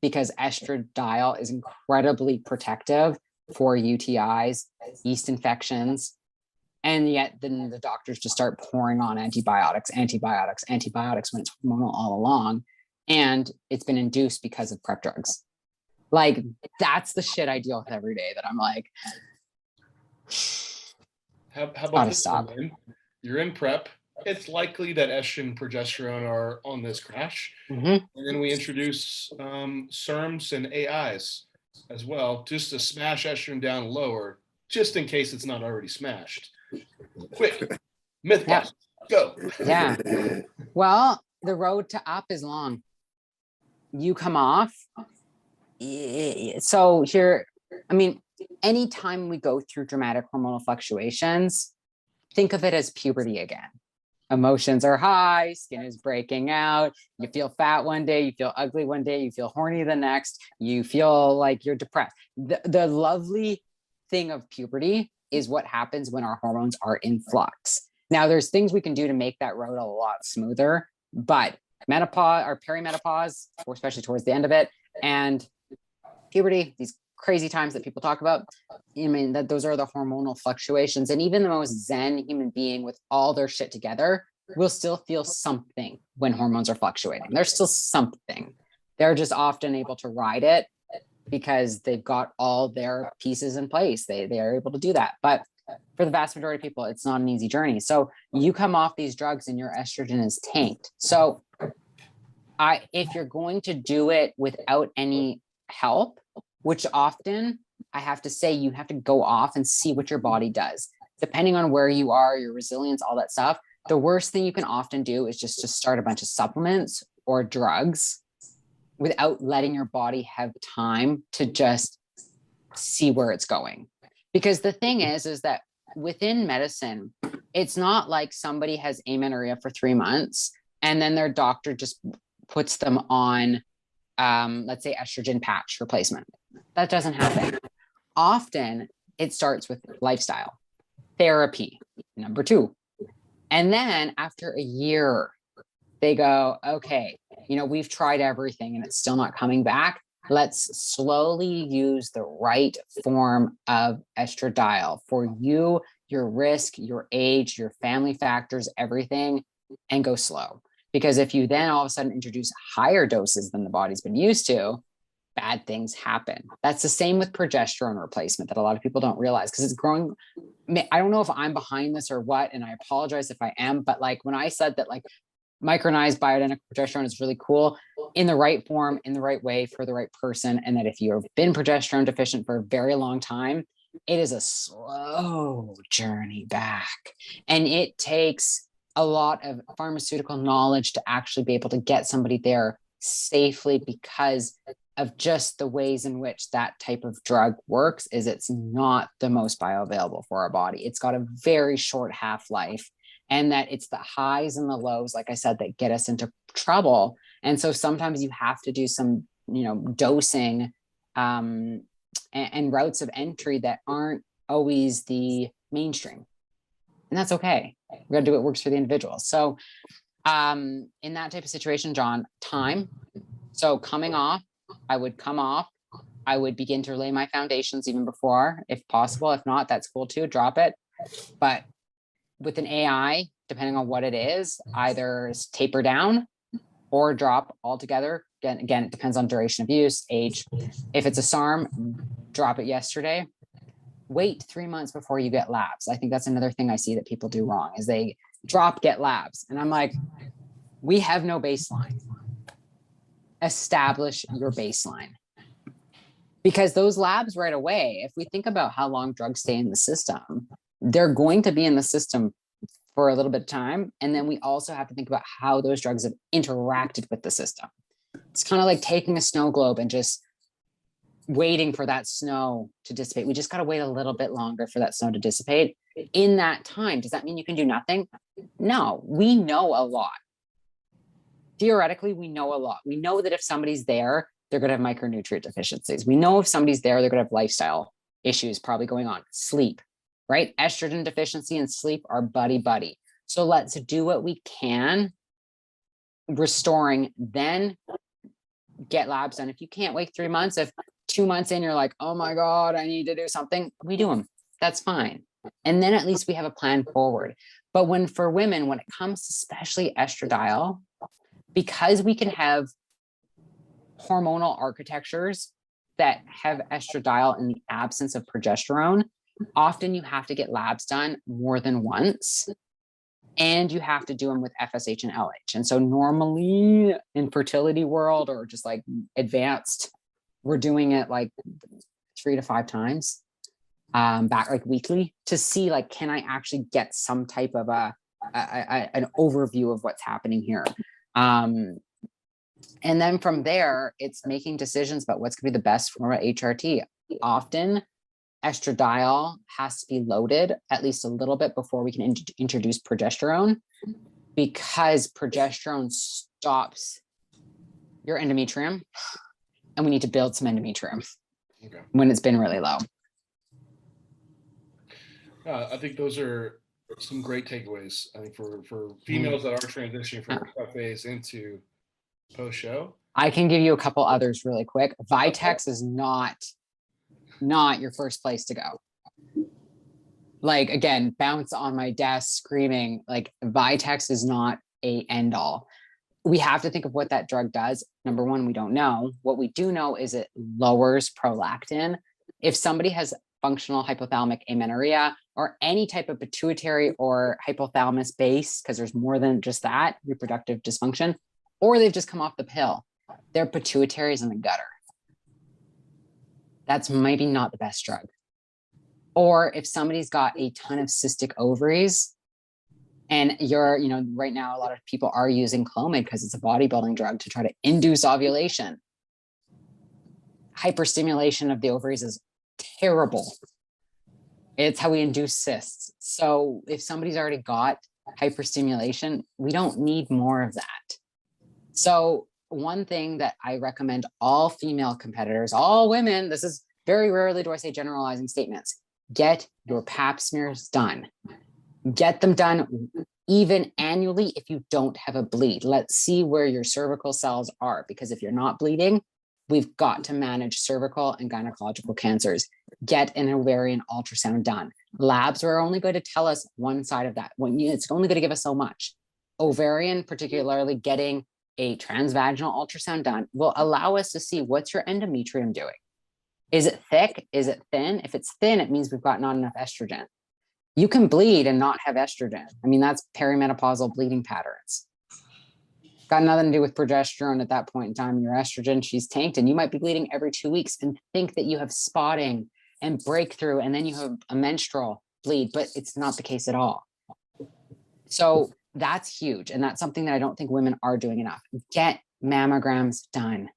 because estradiol is incredibly protective for UTIs, yeast infections. And yet then the doctors just start pouring on antibiotics when it's hormonal all along. And it's been induced because of PrEP drugs. Like, that's the shit I deal with every day, that I'm like, How about gotta this stop. one, man? You're in prep. It's likely that estrogen and progesterone are on this crash. Mhm. And then we introduce SERMs and AIs as well, just to smash estrogen down lower, just in case it's not already smashed. Quick, myth Yep. bust, go. Yeah. Well, the road to up is long. You come off. So here, I mean, anytime we go through dramatic hormonal fluctuations, think of it as puberty again. Emotions are high, skin is breaking out, you feel fat one day, you feel ugly one day, you feel horny the next, you feel like you're depressed. The lovely thing of puberty is what happens when our hormones are in flux. Now, there's things we can do to make that road a lot smoother, but menopause or perimenopause, or especially towards the end of it, and puberty, these crazy times that people talk about, I mean, that those are the hormonal fluctuations. And even the most zen human being with all their shit together will still feel something when hormones are fluctuating. There's still something. They're just often able to ride it because they've got all their pieces in place. They are able to do that. But for the vast majority of people, it's not an easy journey. So you come off these drugs and your estrogen is tanked. So if you're going to do it without any help, which often I have to say, you have to go off and see what your body does. Depending on where you are, your resilience, all that stuff, the worst thing you can often do is just to start a bunch of supplements or drugs without letting your body have time to just see where it's going. Because the thing is that within medicine, it's not like somebody has amenorrhea for 3 months and then their doctor just puts them on, let's say, estrogen patch replacement. That doesn't happen. Often it starts with lifestyle, therapy, number 2. And then after a year, they go, okay, we've tried everything and it's still not coming back. Let's slowly use the right form of estradiol for you, your risk, your age, your family factors, everything, and go slow. Because if you then all of a sudden introduce higher doses than the body's been used to, bad things happen. That's the same with progesterone replacement that a lot of people don't realize, because it's growing. I don't know if I'm behind this or what, and I apologize if I am, but like when I said that like micronized bioidentical progesterone is really cool in the right form, in the right way, for the right person, and that if you've been progesterone deficient for a very long time, it is a slow journey back. And it takes a lot of pharmaceutical knowledge to actually be able to get somebody there safely, because of just the ways in which that type of drug works. Is it's not the most bioavailable for our body. It's got a very short half-life. and that it's the highs and the lows, like I said, that get us into trouble. And so sometimes you have to do some, dosing and routes of entry that aren't always the mainstream. And that's okay. We got to do what works for the individual. So in that type of situation, John, time. So coming off, I would come off. I would begin to lay my foundations even before, if possible. If not, that's cool too. Drop it. But with an AI, depending on what it is, either taper down or drop altogether. Again, it depends on duration of use, age. If it's a SARM, drop it yesterday. Wait 3 months before you get labs. I think that's another thing I see that people do wrong is they drop, get labs. And I'm like, we have no baseline. Establish your baseline. Because those labs right away, if we think about how long drugs stay in the system, they're going to be in the system for a little bit of time. And then we also have to think about how those drugs have interacted with the system. It's kind of like taking a snow globe and just waiting for that snow to dissipate. We just got to wait a little bit longer for that snow to dissipate. In that time, does that mean you can do nothing? No, we know a lot. Theoretically, we know a lot. We know that if somebody's there, they're going to have micronutrient deficiencies. We know if somebody's there, they're going to have lifestyle issues probably going on. Sleep, right? Estrogen deficiency and sleep are buddy-buddy. So let's do what we can, restoring, then get labs done. If you can't wait 3 months, if 2 months in, you're like, oh my God, I need to do something, we do them. That's fine. And then at least we have a plan forward. But for women, when it comes to especially estradiol, because we can have hormonal architectures that have estradiol in the absence of progesterone, often you have to get labs done more than once, and you have to do them with FSH and LH. And so normally in fertility world or just like advanced, we're doing it like 3 to 5 times back like weekly to see like, can I actually get some type of an overview of what's happening here. And then from there, it's making decisions about what's going to be the best form of HRT. Often, estradiol has to be loaded at least a little bit before we can introduce progesterone, because progesterone stops your endometrium, and we need to build some endometrium when it's been really low. I think those are some great takeaways. I think for females that are transitioning from phase into post-show. I can give you a couple others really quick. Vitex is not your first place to go. Like, again, bounce on my desk screaming, like Vitex is not a end all. We have to think of what that drug does. Number one, we don't know. What we do know is it lowers prolactin. If somebody has functional hypothalamic amenorrhea or any type of pituitary or hypothalamus base, because there's more than just that, reproductive dysfunction, or they've just come off the pill, their pituitary is in the gutter. That's maybe not the best drug. Or if somebody's got a ton of cystic ovaries and you're, right now, a lot of people are using Clomid because it's a bodybuilding drug to try to induce ovulation. Hyperstimulation of the ovaries is terrible. It's how we induce cysts. So if somebody's already got hyperstimulation, we don't need more of that. So one thing that I recommend all female competitors, all women, this is very rarely do I say generalizing statements, get your pap smears done. Get them done even annually if you don't have a bleed. Let's see where your cervical cells are, because if you're not bleeding, we've got to manage cervical and gynecological cancers. Get an ovarian ultrasound done. Labs are only going to tell us one side of that. It's only going to give us so much. Ovarian, particularly getting a transvaginal ultrasound done, will allow us to see what's your endometrium doing. Is it thick? Is it thin? If it's thin, it means we've got not enough estrogen. You can bleed and not have estrogen. I mean, that's perimenopausal bleeding patterns. Got nothing to do with progesterone at that point in time. Your estrogen, she's tanked, and you might be bleeding every 2 weeks and think that you have spotting and breakthrough, and then you have a menstrual bleed, but it's not the case at all. So that's huge. And that's something that I don't think women are doing enough. Get mammograms done.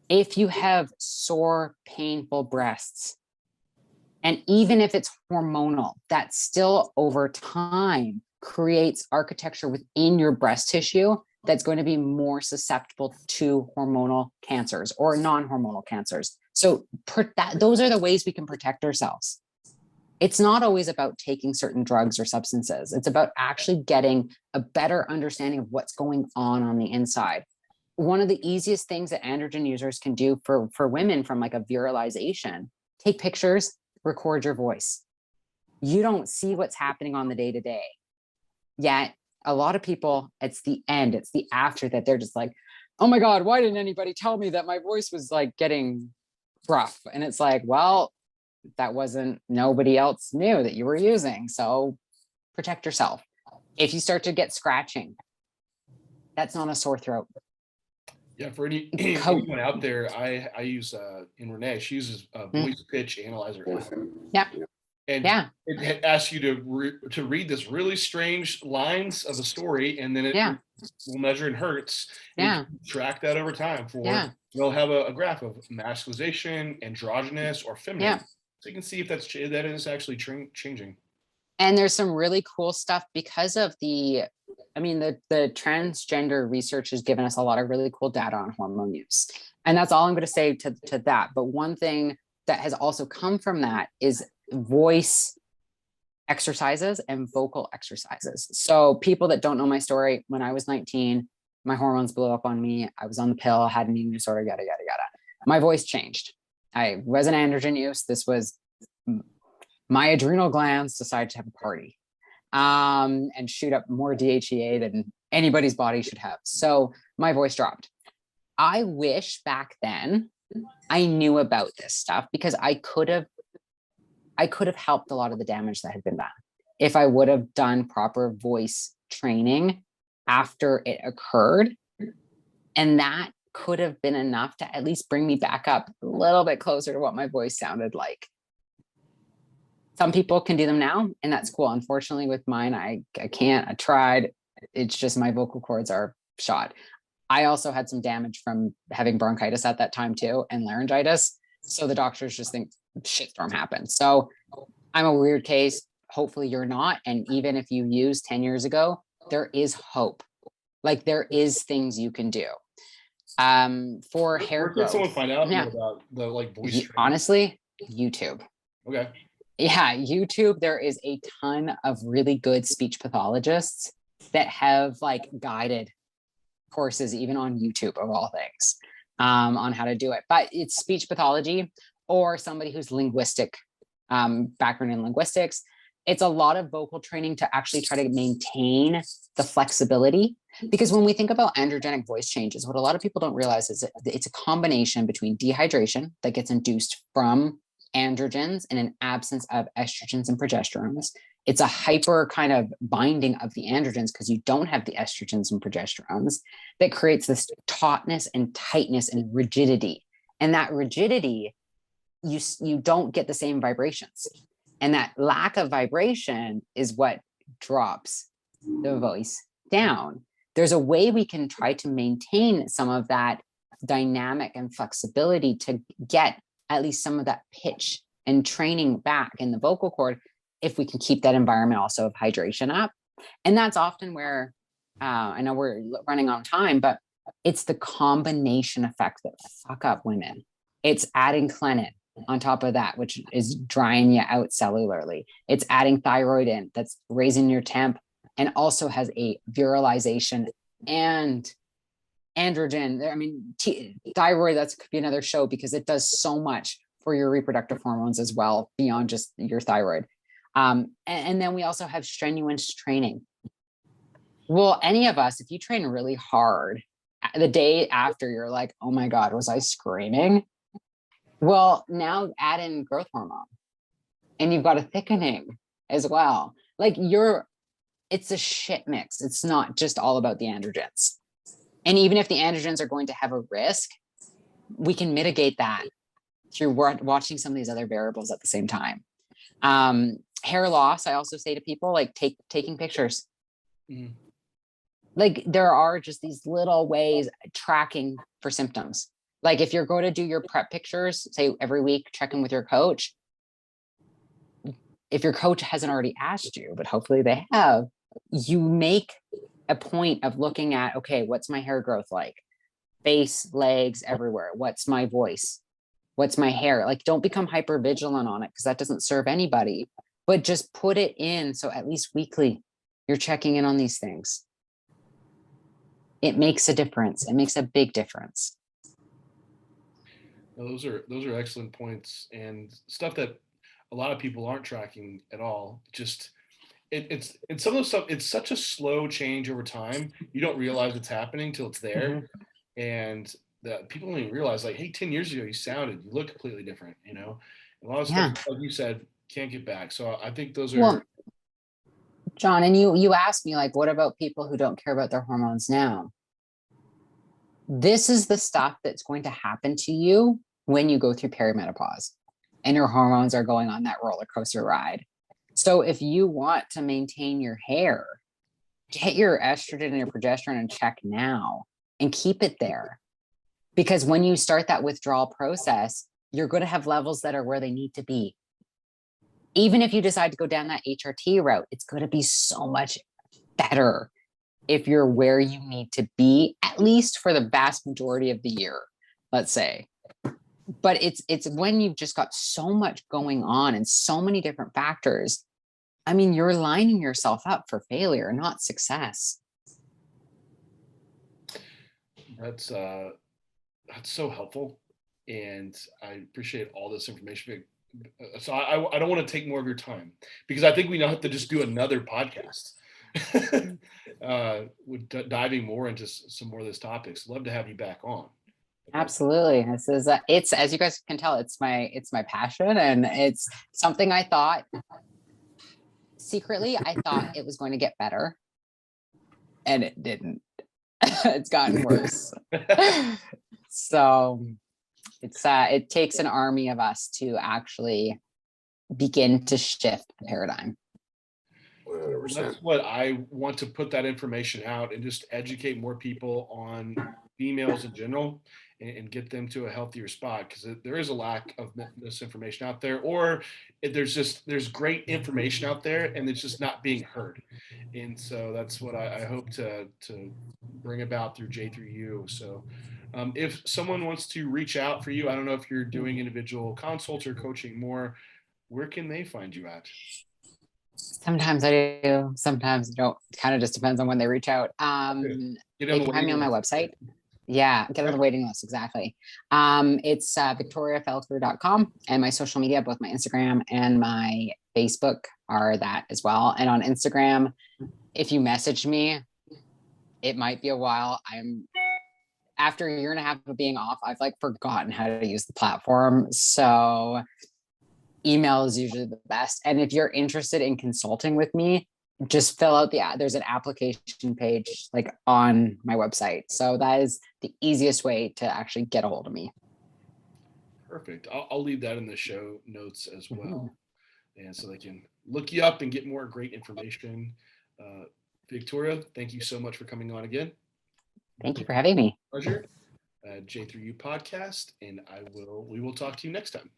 If you have sore, painful breasts, and even if it's hormonal, that's still over time creates architecture within your breast tissue that's going to be more susceptible to hormonal cancers or non-hormonal cancers. So those are the ways we can protect ourselves. It's not always about taking certain drugs or substances. It's about actually getting a better understanding of what's going on the inside. One of the easiest things that androgen users can do for women from like a virilization, take pictures, record your voice. You don't see what's happening on the day-to-day. Yet a lot of people, it's the end, it's the after that they're just like, oh my God, why didn't anybody tell me that my voice was like getting rough? And it's like, well, that wasn't, nobody else knew that you were using. So protect yourself. If you start to get scratching, that's not a sore throat. Yeah, for anyone out there, I use in Renee, she uses a voice pitch analyzer. Yeah. And yeah, it asks you to read this really strange lines of a story, and then it will measure in hertz. Yeah. Track that over time they'll have a graph of masculization, androgynous, or feminine. Yeah. So you can see if that is actually changing. And there's some really cool stuff because of the transgender research has given us a lot of really cool data on hormone use. And that's all I'm going to say to that. But one thing that has also come from that is voice exercises and vocal exercises. So people that don't know my story, when I was 19, my hormones blew up on me. I was on the pill, had an eating disorder, yada, yada, yada. My voice changed. I was an androgen use. This was my adrenal glands decided to have a party and shoot up more DHEA than anybody's body should have. So my voice dropped. I wish back then I knew about this stuff because I could have helped a lot of the damage that had been done if I would have done proper voice training after it occurred. And that could have been enough to at least bring me back up a little bit closer to what my voice sounded like. Some people can do them now, and that's cool. Unfortunately, with mine, I can't. I tried. It's just my vocal cords are shot. I also had some damage from having bronchitis at that time too, and laryngitis. So the doctors just think shitstorm happened. So I'm a weird case. Hopefully you're not. And even if you used 10 years ago, there is hope. Like there is things you can do. For hair growth. Where can someone find out more about the like voice training? Honestly, YouTube. Okay. Yeah, YouTube. There is a ton of really good speech pathologists that have like guided courses, even on YouTube of all things, on how to do it. But it's speech pathology or somebody who's linguistic, background in linguistics. It's a lot of vocal training to actually try to maintain the flexibility. Because when we think about androgenic voice changes, what a lot of people don't realize is that it's a combination between dehydration that gets induced from androgens and an absence of estrogens and progesterones. It's a hyper kind of binding of the androgens because you don't have the estrogens and progesterones that creates this tautness and tightness and rigidity. And that rigidity, you don't get the same vibrations. And that lack of vibration is what drops the voice down. There's a way we can try to maintain some of that dynamic and flexibility to get at least some of that pitch and training back in the vocal cord if we can keep that environment also of hydration up. And that's often where, I know we're running on time, but it's the combination effect that fuck up women. It's adding clenin on top of that, which is drying you out cellularly. It's adding thyroid in, that's raising your temp, and also has a virilization and androgen. I mean, thyroid, that could be another show because it does so much for your reproductive hormones as well, beyond just your thyroid. And then we also have strenuous training. Well, any of us, if you train really hard, the day after you're like, oh my God, was I screaming? Well, now add in growth hormone and you've got a thickening as well. Like it's a shit mix. It's not just all about the androgens. And even if the androgens are going to have a risk, we can mitigate that through watching some of these other variables at the same time. Hair loss, I also say to people, like taking pictures. Mm-hmm. Like there are just these little ways tracking for symptoms. Like if you're going to do your prep pictures, say every week, check in with your coach. If your coach hasn't already asked you, but hopefully they have, you make a point of looking at, okay, what's my hair growth like? Face, legs, everywhere. What's my voice? What's my hair? Like, don't become hyper vigilant on it because that doesn't serve anybody, but just put it in. So at least weekly, you're checking in on these things. It makes a difference. It makes a big difference. No, those are excellent points and stuff that a lot of people aren't tracking at all. Just it's some of the stuff. It's such a slow change over time. You don't realize it's happening till it's there, and that people don't even realize. Like, hey, 10 years ago, you sounded, you look completely different. You know, a lot of Yeah. stuff, like you said, can't get back. So I think those are. Well, John, and you asked me, like, what about people who don't care about their hormones now? This is the stuff that's going to happen to you when you go through perimenopause and your hormones are going on that roller coaster ride. So if you want to maintain your hair, get your estrogen and your progesterone in check now and keep it there. Because when you start that withdrawal process, you're going to have levels that are where they need to be. Even if you decide to go down that HRT route, it's going to be so much better if you're where you need to be, at least for the vast majority of the year, let's say. But it's when you've just got so much going on and so many different factors. I mean, you're lining yourself up for failure, not success. That's so helpful, and I appreciate all this information. So I don't want to take more of your time because I think we now have to just do another podcast with diving more into some more of those topics. Love to have you back on. Absolutely. This is it's, as you guys can tell, it's my passion, and it's something I thought secretly, I thought it was going to get better, and it didn't. It's gotten worse. So it takes an army of us to actually begin to shift the paradigm. 100%. That's what I want, to put that information out and just educate more people on females in general, and get them to a healthier spot, because there is a lack of misinformation out there, or there's great information out there and it's just not being heard. And so that's what I hope to bring about through J through U. So if someone wants to reach out for you, I don't know if you're doing individual consults or coaching more, where can they find you at? Sometimes I do, sometimes I don't. Kind of just depends on when they reach out. Get They on the can find me on my waiting list. website. Yeah, get on the waiting list. Exactly. It's victoriafelkar.com, and my social media, both my Instagram and my Facebook, are that as well. And on Instagram, if you message me, it might be a while. After a year and a half of being off, I've like forgotten how to use the platform. So email is usually the best. And if you're interested in consulting with me, just fill out there's an application page like on my website. So that is the easiest way to actually get a hold of me. Perfect. I'll leave that in the show notes as well. And so they can look you up and get more great information. Victoria, thank you so much for coming on again. Thank you for having me. Pleasure. J through U podcast, and we will talk to you next time.